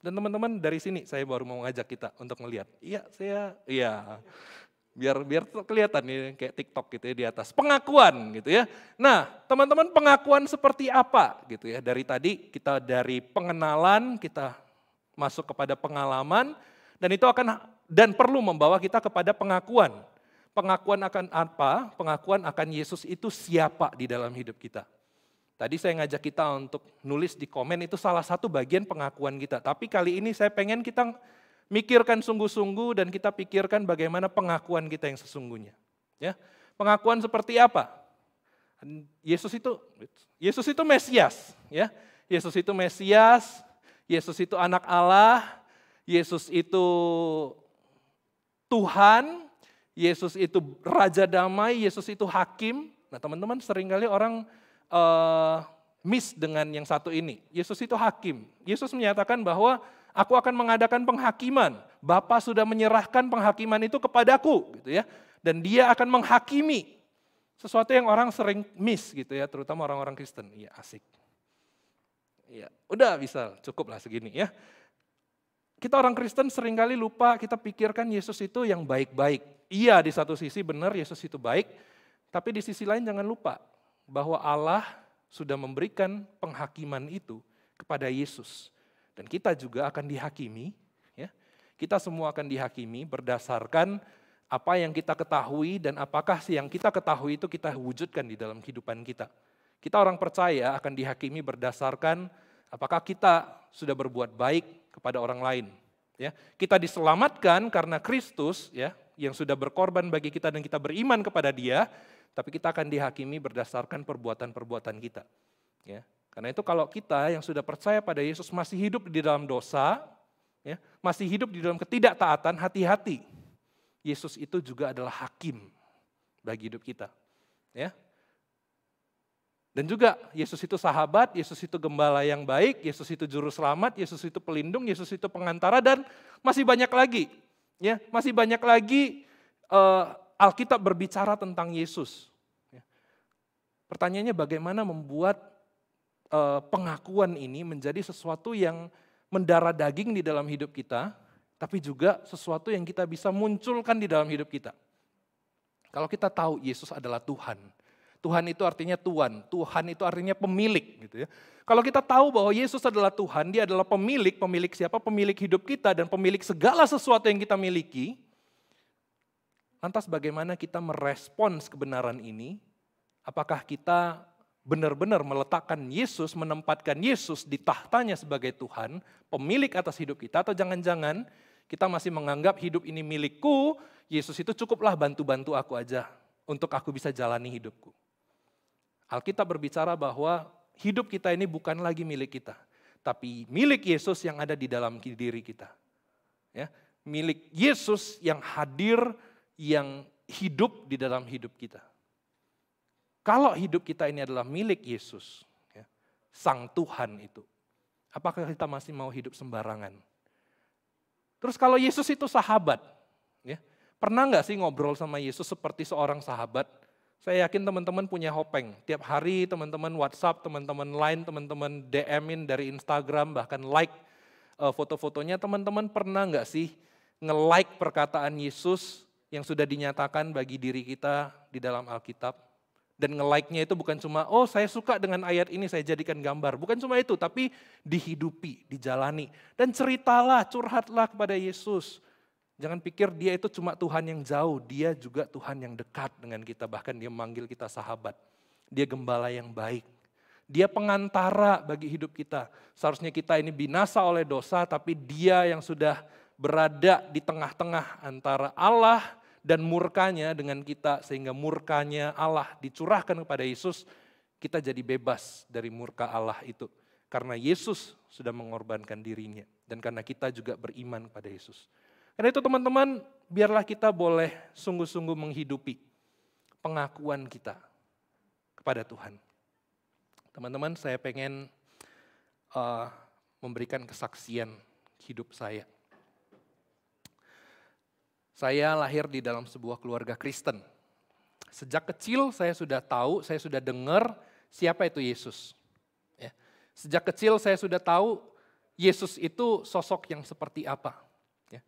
Dan teman-teman dari sini saya baru mau ngajak kita untuk melihat. Biar kelihatan nih kayak TikTok gitu ya di atas. Pengakuan gitu ya. Nah teman-teman pengakuan seperti apa gitu ya. Dari tadi kita dari pengenalan kita masuk kepada pengalaman. Dan itu dan perlu membawa kita kepada pengakuan. Pengakuan akan apa? Pengakuan akan Yesus itu siapa di dalam hidup kita. Tadi saya ngajak kita untuk nulis di komen itu salah satu bagian pengakuan kita. Tapi kali ini saya pengen kita mikirkan sungguh-sungguh dan kita pikirkan bagaimana pengakuan kita yang sesungguhnya. Ya, pengakuan seperti apa? Yesus itu Mesias, ya. Yesus itu Mesias, Yesus itu anak Allah, Yesus itu Tuhan, Yesus itu Raja Damai, Yesus itu Hakim. Nah teman-teman seringkali orang miss dengan yang satu ini. Yesus itu Hakim. Yesus menyatakan bahwa aku akan mengadakan penghakiman. Bapa sudah menyerahkan penghakiman itu kepadaku, gitu ya. Dan Dia akan menghakimi. Sesuatu yang orang sering miss, gitu ya, terutama orang-orang Kristen. Iya, asik. Iya, udah bisa, cukup lah segini ya. Kita orang Kristen seringkali lupa kita pikirkan Yesus itu yang baik-baik. Iya, di satu sisi benar Yesus itu baik, tapi di sisi lain jangan lupa bahwa Allah sudah memberikan penghakiman itu kepada Yesus. Dan kita juga akan dihakimi, ya. kita semua akan dihakimi berdasarkan apa yang kita ketahui dan apakah yang kita ketahui itu kita wujudkan di dalam kehidupan kita. Kita orang percaya akan dihakimi berdasarkan apakah kita sudah berbuat baik kepada orang lain. Ya, kita diselamatkan karena Kristus ya yang sudah berkorban bagi kita dan kita beriman kepada Dia, tapi kita akan dihakimi berdasarkan perbuatan-perbuatan kita. Ya, karena itu kalau kita yang sudah percaya pada Yesus masih hidup di dalam dosa, ya, masih hidup di dalam ketidaktaatan, hati-hati. Yesus itu juga adalah hakim bagi hidup kita. Ya. Dan juga Yesus itu sahabat, Yesus itu gembala yang baik, Yesus itu juru selamat, Yesus itu pelindung, Yesus itu pengantara, dan masih banyak lagi. Ya, masih banyak lagi Alkitab berbicara tentang Yesus. Ya. Pertanyaannya bagaimana membuat pengakuan ini menjadi sesuatu yang mendarah daging di dalam hidup kita, tapi juga sesuatu yang kita bisa munculkan di dalam hidup kita. Kalau kita tahu Yesus adalah Tuhan, Tuhan itu artinya Tuhan, Tuhan itu artinya pemilik. Gitu ya. Kalau kita tahu bahwa Yesus adalah Tuhan, Dia adalah pemilik, pemilik siapa? Pemilik hidup kita dan pemilik segala sesuatu yang kita miliki. Lantas bagaimana kita merespons kebenaran ini? Apakah kita benar-benar meletakkan Yesus, menempatkan Yesus di tahtanya sebagai Tuhan, pemilik atas hidup kita, atau jangan-jangan kita masih menganggap hidup ini milikku, Yesus itu cukuplah bantu-bantu aku aja untuk aku bisa jalani hidupku. Alkitab berbicara bahwa hidup kita ini bukan lagi milik kita, tapi milik Yesus yang ada di dalam diri kita. Ya, milik Yesus yang hadir, yang hidup di dalam hidup kita. Kalau hidup kita ini adalah milik Yesus, ya, Sang Tuhan itu, apakah kita masih mau hidup sembarangan? Terus kalau Yesus itu sahabat, ya, pernah nggak sih ngobrol sama Yesus seperti seorang sahabat? Saya yakin teman-teman punya hopeng. Tiap hari teman-teman WhatsApp, teman-teman Line, teman-teman DM-in dari Instagram, bahkan like foto-fotonya. Teman-teman pernah nggak sih nge-like perkataan Yesus yang sudah dinyatakan bagi diri kita di dalam Alkitab? Dan nge-like-nya itu bukan cuma, oh saya suka dengan ayat ini, saya jadikan gambar. Bukan cuma itu, tapi dihidupi, dijalani. Dan ceritalah, curhatlah kepada Yesus. Jangan pikir Dia itu cuma Tuhan yang jauh, Dia juga Tuhan yang dekat dengan kita. Bahkan Dia memanggil kita sahabat. Dia gembala yang baik. Dia pengantara bagi hidup kita. Seharusnya kita ini binasa oleh dosa, tapi Dia yang sudah berada di tengah-tengah antara Allah dan murkanya dengan kita, sehingga murkanya Allah dicurahkan kepada Yesus, kita jadi bebas dari murka Allah itu. Karena Yesus sudah mengorbankan dirinya, dan karena kita juga beriman kepada Yesus. Karena itu teman-teman, biarlah kita boleh sungguh-sungguh menghidupi pengakuan kita kepada Tuhan. Teman-teman, saya pengen memberikan kesaksian hidup saya. Saya lahir di dalam sebuah keluarga Kristen. Sejak kecil saya sudah tahu, saya sudah dengar siapa itu Yesus. Ya. Sejak kecil saya sudah tahu Yesus itu sosok yang seperti apa. Ya.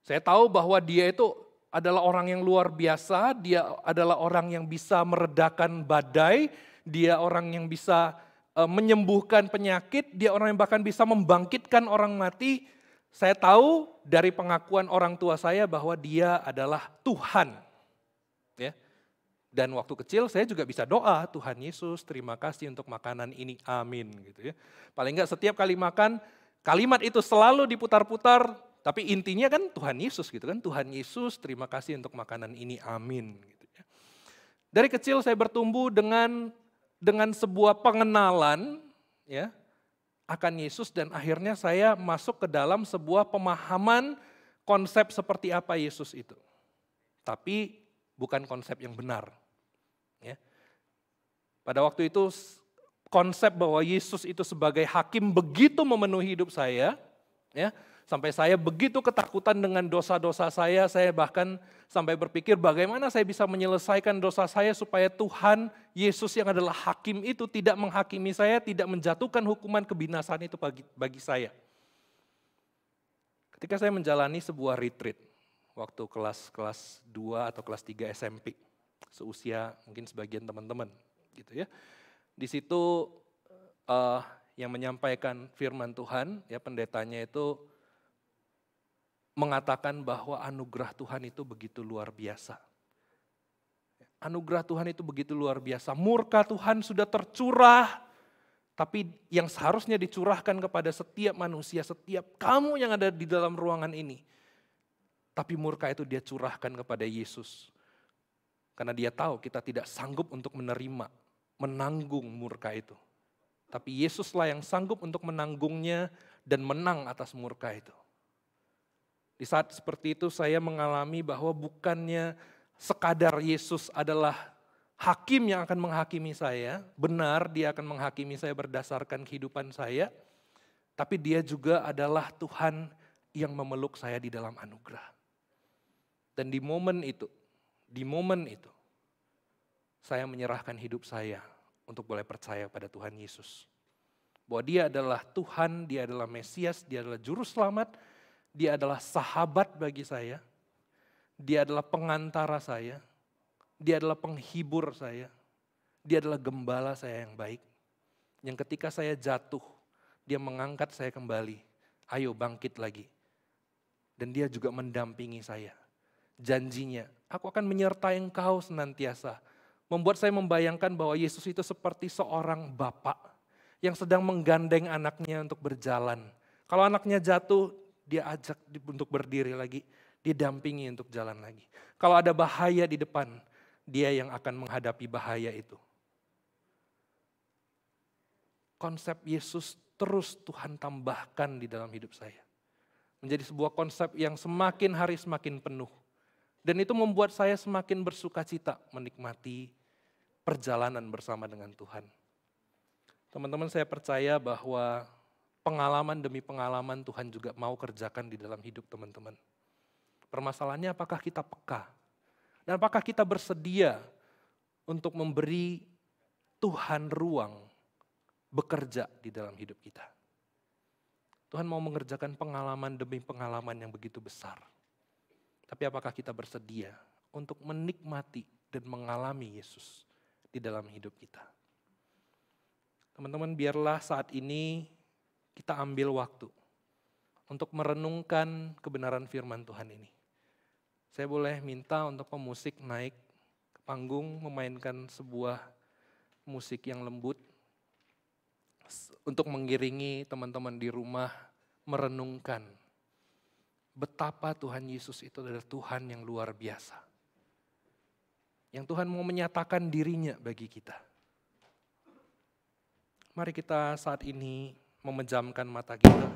Saya tahu bahwa Dia itu adalah orang yang luar biasa, Dia adalah orang yang bisa meredakan badai, Dia orang yang bisa menyembuhkan penyakit, Dia orang yang bahkan bisa membangkitkan orang mati. Saya tahu dari pengakuan orang tua saya bahwa Dia adalah Tuhan. Ya. Dan waktu kecil saya juga bisa doa, Tuhan Yesus terima kasih untuk makanan ini, amin. Gitu ya. Paling enggak setiap kali makan, kalimat itu selalu diputar-putar, tapi intinya kan Tuhan Yesus gitu kan. Tuhan Yesus terima kasih untuk makanan ini, amin. Gitu ya. Dari kecil saya bertumbuh dengan sebuah pengenalan, ya, akan Yesus, dan akhirnya saya masuk ke dalam sebuah pemahaman konsep seperti apa Yesus itu. Tapi bukan konsep yang benar. Ya. Pada waktu itu konsep bahwa Yesus itu sebagai hakim begitu memenuhi hidup saya, ya, sampai saya begitu ketakutan dengan dosa-dosa saya bahkan sampai berpikir bagaimana saya bisa menyelesaikan dosa saya supaya Tuhan Yesus yang adalah hakim itu tidak menghakimi saya, tidak menjatuhkan hukuman kebinasaan itu bagi saya. Ketika saya menjalani sebuah retreat, waktu kelas 2 atau kelas 3 SMP, seusia mungkin sebagian teman-teman, gitu ya. Di situ yang menyampaikan firman Tuhan, ya pendetanya itu mengatakan bahwa anugerah Tuhan itu begitu luar biasa. Anugerah Tuhan itu begitu luar biasa. Murka Tuhan sudah tercurah, tapi yang seharusnya dicurahkan kepada setiap manusia, setiap kamu yang ada di dalam ruangan ini. Tapi murka itu dia curahkan kepada Yesus. Karena dia tahu kita tidak sanggup untuk menerima, menanggung murka itu. Tapi Yesuslah yang sanggup untuk menanggungnya dan menang atas murka itu. Di saat seperti itu saya mengalami bahwa bukannya sekadar Yesus adalah hakim yang akan menghakimi saya, benar dia akan menghakimi saya berdasarkan kehidupan saya, tapi dia juga adalah Tuhan yang memeluk saya di dalam anugerah. Dan di momen itu, saya menyerahkan hidup saya untuk boleh percaya pada Tuhan Yesus. Bahwa dia adalah Tuhan, dia adalah Mesias, dia adalah Juru Selamat, dia adalah sahabat bagi saya, dia adalah pengantara saya, dia adalah penghibur saya, dia adalah gembala saya yang baik. Yang ketika saya jatuh, dia mengangkat saya kembali, ayo bangkit lagi. Dan dia juga mendampingi saya. Janjinya, aku akan menyertai engkau senantiasa. Membuat saya membayangkan bahwa Yesus itu seperti seorang bapak yang sedang menggandeng anaknya untuk berjalan. Kalau anaknya jatuh, dia ajak untuk berdiri lagi, dia dampingi untuk jalan lagi. Kalau ada bahaya di depan, dia yang akan menghadapi bahaya itu. Konsep Yesus terus Tuhan tambahkan di dalam hidup saya. Menjadi sebuah konsep yang semakin hari semakin penuh. Dan itu membuat saya semakin bersuka cita menikmati perjalanan bersama dengan Tuhan. Teman-teman, saya percaya bahwa pengalaman demi pengalaman Tuhan juga mau kerjakan di dalam hidup teman-teman. Permasalahannya apakah kita peka? Dan apakah kita bersedia untuk memberi Tuhan ruang bekerja di dalam hidup kita? Tuhan mau mengerjakan pengalaman demi pengalaman yang begitu besar. Tapi apakah kita bersedia untuk menikmati dan mengalami Yesus di dalam hidup kita? Teman-teman, biarlah saat ini kita ambil waktu untuk merenungkan kebenaran firman Tuhan ini. Saya boleh minta untuk pemusik naik ke panggung memainkan sebuah musik yang lembut untuk mengiringi teman-teman di rumah merenungkan betapa Tuhan Yesus itu adalah Tuhan yang luar biasa. Yang Tuhan mau menyatakan dirinya bagi kita. Mari kita saat ini memejamkan mata kita.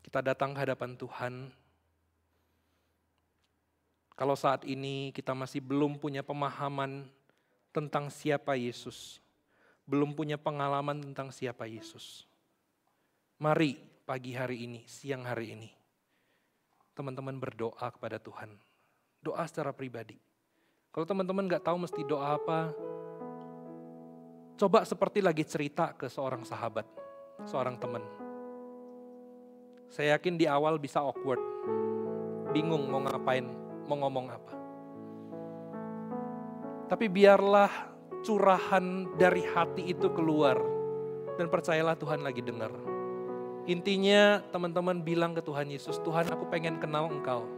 Kita datang ke hadapan Tuhan. Kalau saat ini kita masih belum punya pemahaman tentang siapa Yesus, belum punya pengalaman tentang siapa Yesus, mari pagi hari ini, siang hari ini, teman-teman berdoa kepada Tuhan. Doa secara pribadi. Kalau teman-teman gak tahu mesti doa apa, coba seperti lagi cerita ke seorang sahabat, seorang teman. Saya yakin di awal bisa awkward, bingung mau ngapain, mau ngomong apa. Tapi biarlah curahan dari hati itu keluar, dan percayalah Tuhan lagi dengar. Intinya teman-teman bilang ke Tuhan Yesus, Tuhan aku pengen kenal Engkau.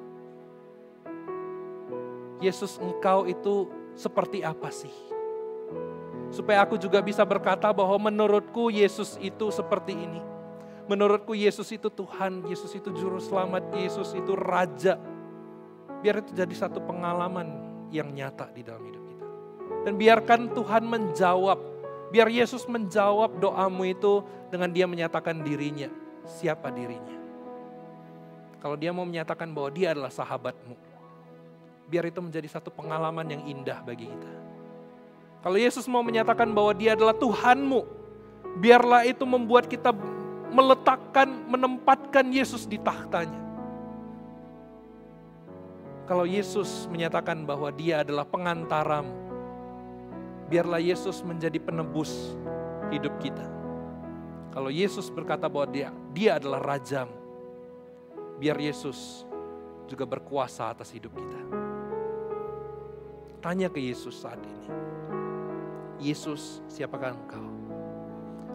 Yesus, Engkau itu seperti apa sih? Supaya aku juga bisa berkata bahwa menurutku Yesus itu seperti ini. Menurutku Yesus itu Tuhan, Yesus itu Juru Selamat, Yesus itu Raja. Biar itu jadi satu pengalaman yang nyata di dalam hidup kita. Dan biarkan Tuhan menjawab, biar Yesus menjawab doamu itu dengan dia menyatakan dirinya. Siapa dirinya? Kalau dia mau menyatakan bahwa dia adalah sahabatmu, biar itu menjadi satu pengalaman yang indah bagi kita. Kalau Yesus mau menyatakan bahwa dia adalah Tuhanmu, biarlah itu membuat kita meletakkan, menempatkan Yesus di tahtanya. Kalau Yesus menyatakan bahwa dia adalah pengantaramu, biarlah Yesus menjadi penebus hidup kita. Kalau Yesus berkata bahwa dia adalah Rajamu, biar Yesus juga berkuasa atas hidup kita. Tanya ke Yesus saat ini. Yesus, siapakah Engkau?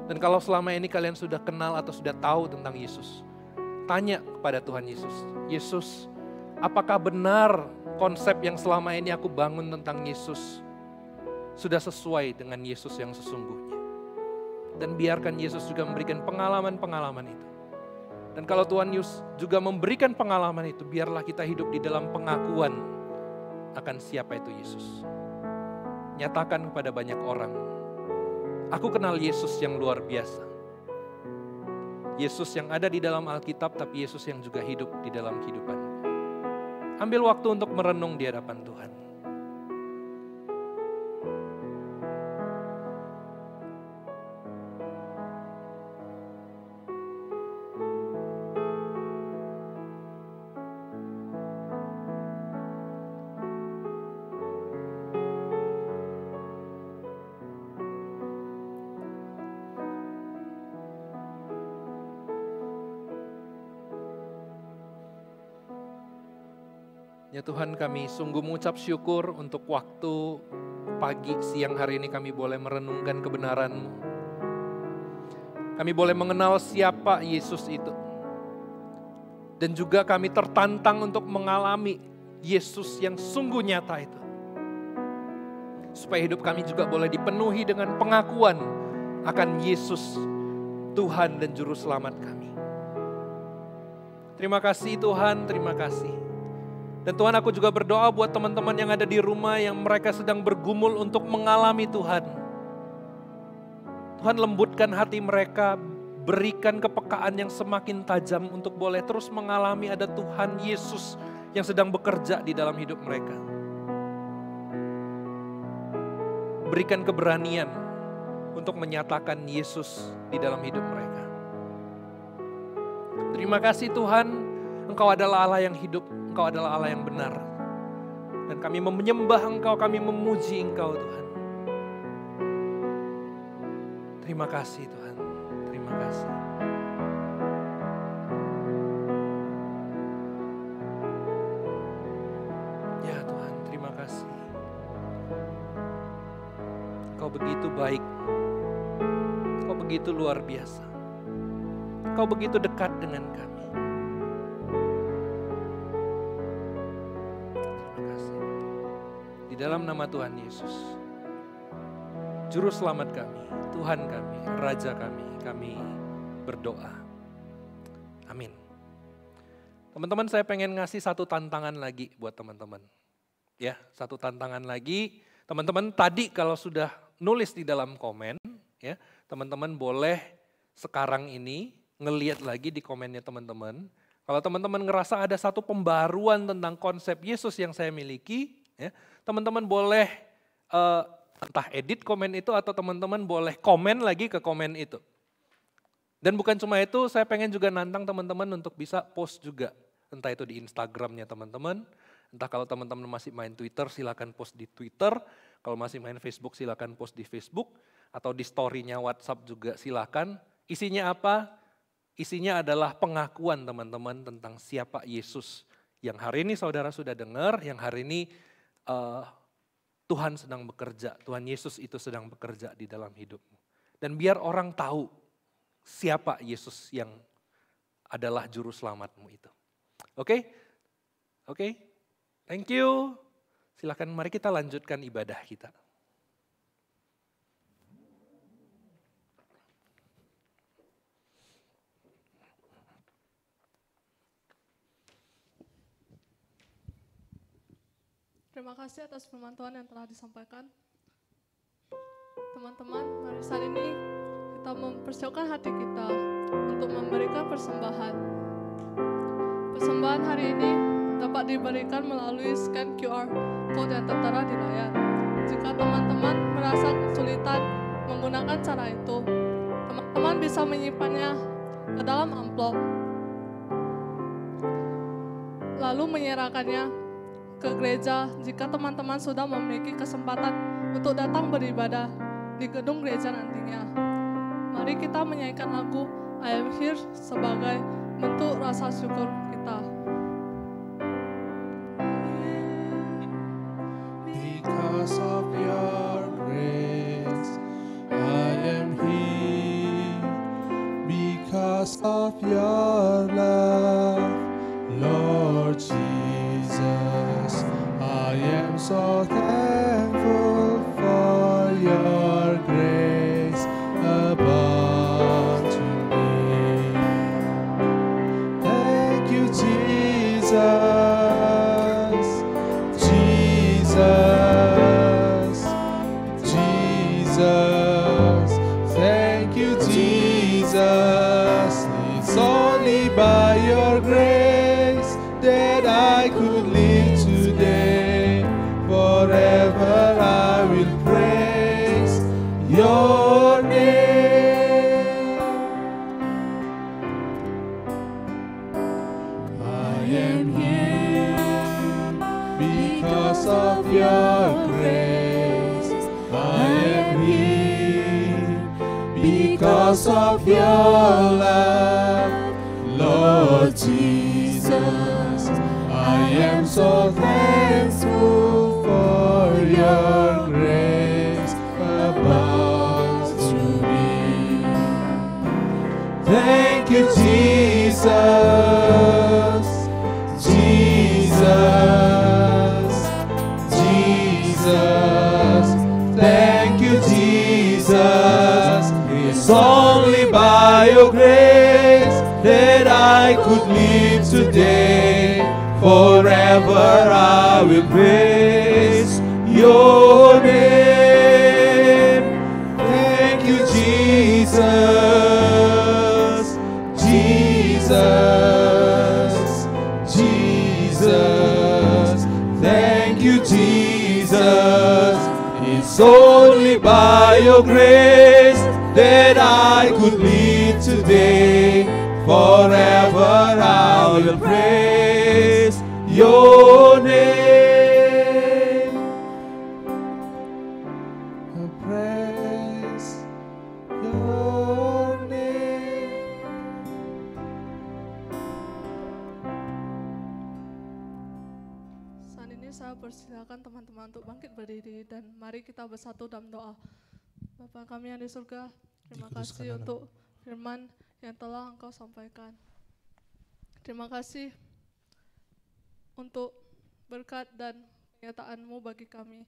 Dan kalau selama ini kalian sudah kenal atau sudah tahu tentang Yesus, tanya kepada Tuhan Yesus, Yesus, apakah benar konsep yang selama ini aku bangun tentang Yesus sudah sesuai dengan Yesus yang sesungguhnya? Dan biarkan Yesus juga memberikan pengalaman-pengalaman itu. Dan kalau Tuhan Yesus juga memberikan pengalaman itu, biarlah kita hidup di dalam pengakuan akan siapa itu Yesus. Nyatakan kepada banyak orang, aku kenal Yesus yang luar biasa. Yesus yang ada di dalam Alkitab, tapi Yesus yang juga hidup di dalam kehidupanku. Ambil waktu untuk merenung di hadapan Tuhan. Ya Tuhan, kami sungguh mengucap syukur untuk waktu pagi, siang hari ini kami boleh merenungkan kebenaran-Mu. Kami boleh mengenal siapa Yesus itu. Dan juga kami tertantang untuk mengalami Yesus yang sungguh nyata itu. Supaya hidup kami juga boleh dipenuhi dengan pengakuan akan Yesus, Tuhan dan Juru Selamat kami. Terima kasih Tuhan, terima kasih. Dan Tuhan, aku juga berdoa buat teman-teman yang ada di rumah yang mereka sedang bergumul untuk mengalami Tuhan. Tuhan, lembutkan hati mereka, berikan kepekaan yang semakin tajam untuk boleh terus mengalami ada Tuhan Yesus yang sedang bekerja di dalam hidup mereka. Berikan keberanian untuk menyatakan Yesus di dalam hidup mereka. Terima kasih Tuhan, Engkau adalah Allah yang hidup. Engkau adalah Allah yang benar. Dan kami menyembah Engkau, kami memuji Engkau Tuhan. Terima kasih Tuhan, terima kasih. Ya Tuhan, terima kasih. Engkau begitu baik. Engkau begitu luar biasa. Engkau begitu dekat dengan kami. Di dalam nama Tuhan Yesus, Juru Selamat kami, Tuhan kami, Raja kami berdoa. Amin. Teman-teman, saya pengen ngasih satu tantangan lagi buat teman-teman. Ya, satu tantangan lagi. Teman-teman tadi kalau sudah nulis di dalam komen, ya, teman-teman boleh sekarang ini ngelihat lagi di komennya teman-teman. Kalau teman-teman ngerasa ada satu pembaruan tentang konsep Yesus yang saya miliki, ya, teman-teman boleh entah edit komen itu atau teman-teman boleh komen lagi ke komen itu. Dan bukan cuma itu, saya pengen juga nantang teman-teman untuk bisa post juga. Entah itu di Instagramnya teman-teman, entah kalau teman-teman masih main Twitter silakan post di Twitter, kalau masih main Facebook silakan post di Facebook, atau di story-nya WhatsApp juga silakan. Isinya apa? Isinya adalah pengakuan teman-teman tentang siapa Yesus. Yang hari ini saudara sudah dengar, yang hari ini Tuhan sedang bekerja, Tuhan Yesus itu sedang bekerja di dalam hidupmu. Dan biar orang tahu siapa Yesus yang adalah Juru Selamatmu itu. Oke? Oke? Thank you. Silakan mari kita lanjutkan ibadah kita. Terima kasih atas firman Tuhan yang telah disampaikan. Teman-teman, mari saat ini kita mempersiapkan hati kita untuk memberikan persembahan. Persembahan hari ini dapat diberikan melalui scan QR code yang tertera di layar. Jika teman-teman merasa kesulitan menggunakan cara itu, teman-teman bisa menyimpannya ke dalam amplop, lalu menyerahkannya ke gereja jika teman-teman sudah memiliki kesempatan untuk datang beribadah di gedung gereja nantinya. Mari kita menyanyikan lagu I Am Here sebagai bentuk rasa syukur kita. Because of your grace, I am here. Because of your love, so thankful for your grace above to me. Thank you, Jesus, Jesus, Jesus. Thank you, Jesus. It's only by your grace that I could live today. Forever I will praise your name. I am here because of your grace. I am here because of your love, Lord Jesus. I am so thankful for your grace above to me. Thank you, Jesus, Jesus, Jesus. Thank you, Jesus. It's only by your grace that I could live today. Forever I will praise your name. Thank you, Jesus, Jesus, Jesus. Thank you, Jesus. It's only by your grace that I could live today. Forever I will praise your name. I praise your name. Saat ini saya persilakan teman-teman untuk bangkit berdiri dan mari kita bersatu dalam doa. Bapa kami yang di surga, terima kasih untuk firman yang telah Engkau sampaikan. Terima kasih untuk berkat dan penyertaan-Mu bagi kami.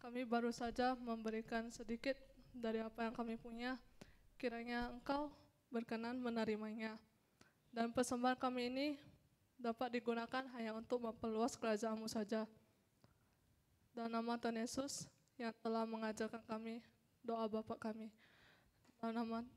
Kami baru saja memberikan sedikit dari apa yang kami punya. Kiranya Engkau berkenan menerimanya. Dan persembahan kami ini dapat digunakan hanya untuk memperluas kerajaan-Mu saja. Dalam nama Tuhan Yesus yang telah mengajarkan kami doa Bapa kami. Dalam nama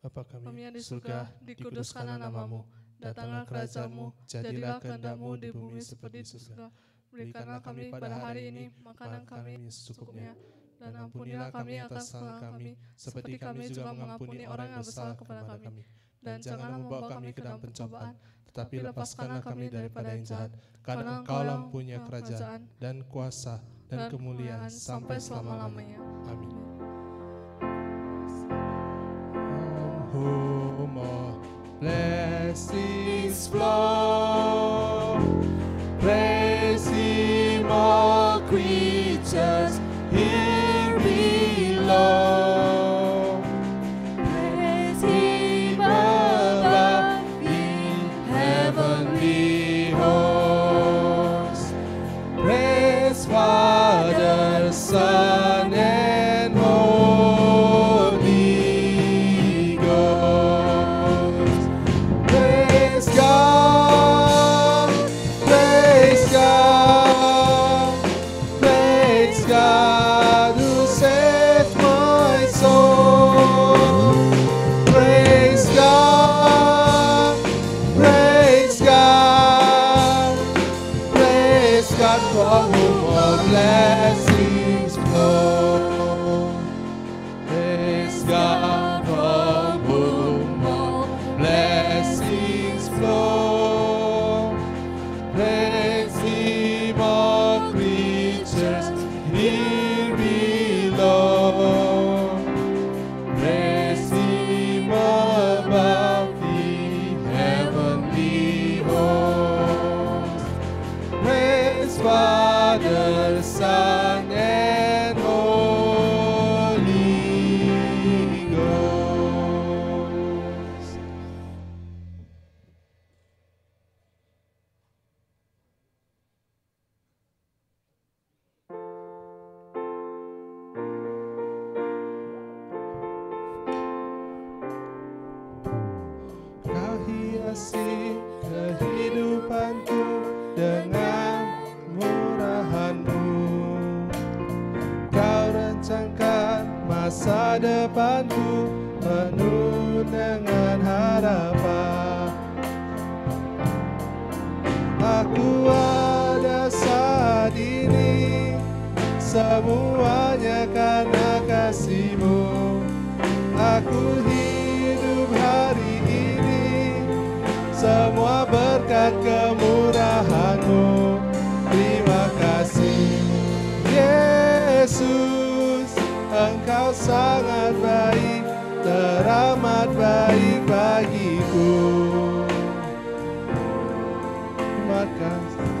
Bapa kami yang di surga, dikuduskanlah namamu, datanglah kerajaan-Mu, jadilah kehendak-Mu di bumi seperti di surga. Berikanlah kami pada hari ini makanan kami secukupnya, dan ampunilah kami atas kesalahan kami, seperti kami juga mengampuni orang yang bersalah kepada kami. Dan janganlah membawa kami ke dalam pencobaan, tetapi lepaskanlah kami daripada yang jahat, karena Engkau-lah punya kerajaan dan kuasa dan kemuliaan sampai selama-lamanya. Amin. Whom all blessings flow, praise Him all creatures here below. Praise Him above in heavenly hosts. Praise Father, Son, and Holy Ghost. Praise God, praise God, praise God who saved my soul. Praise God, praise God, praise God from whom all blessings flow. Praise God from whom all blessings flow. Praise Him all creatures here below. Praise Him above the heavenly host. Praise Father, Son, and Holy Ghost. kasih kehidupanku dengan murahan-Mu. Kau rencangkan masa depanku penuh dengan harapan. Aku ada saat ini, semuanya karena kasih-Mu. Aku hidup hari ini, semua berkat kemurahan-Mu. Terima kasih Yesus, Engkau sangat baik, teramat baik bagiku. Terima kasih.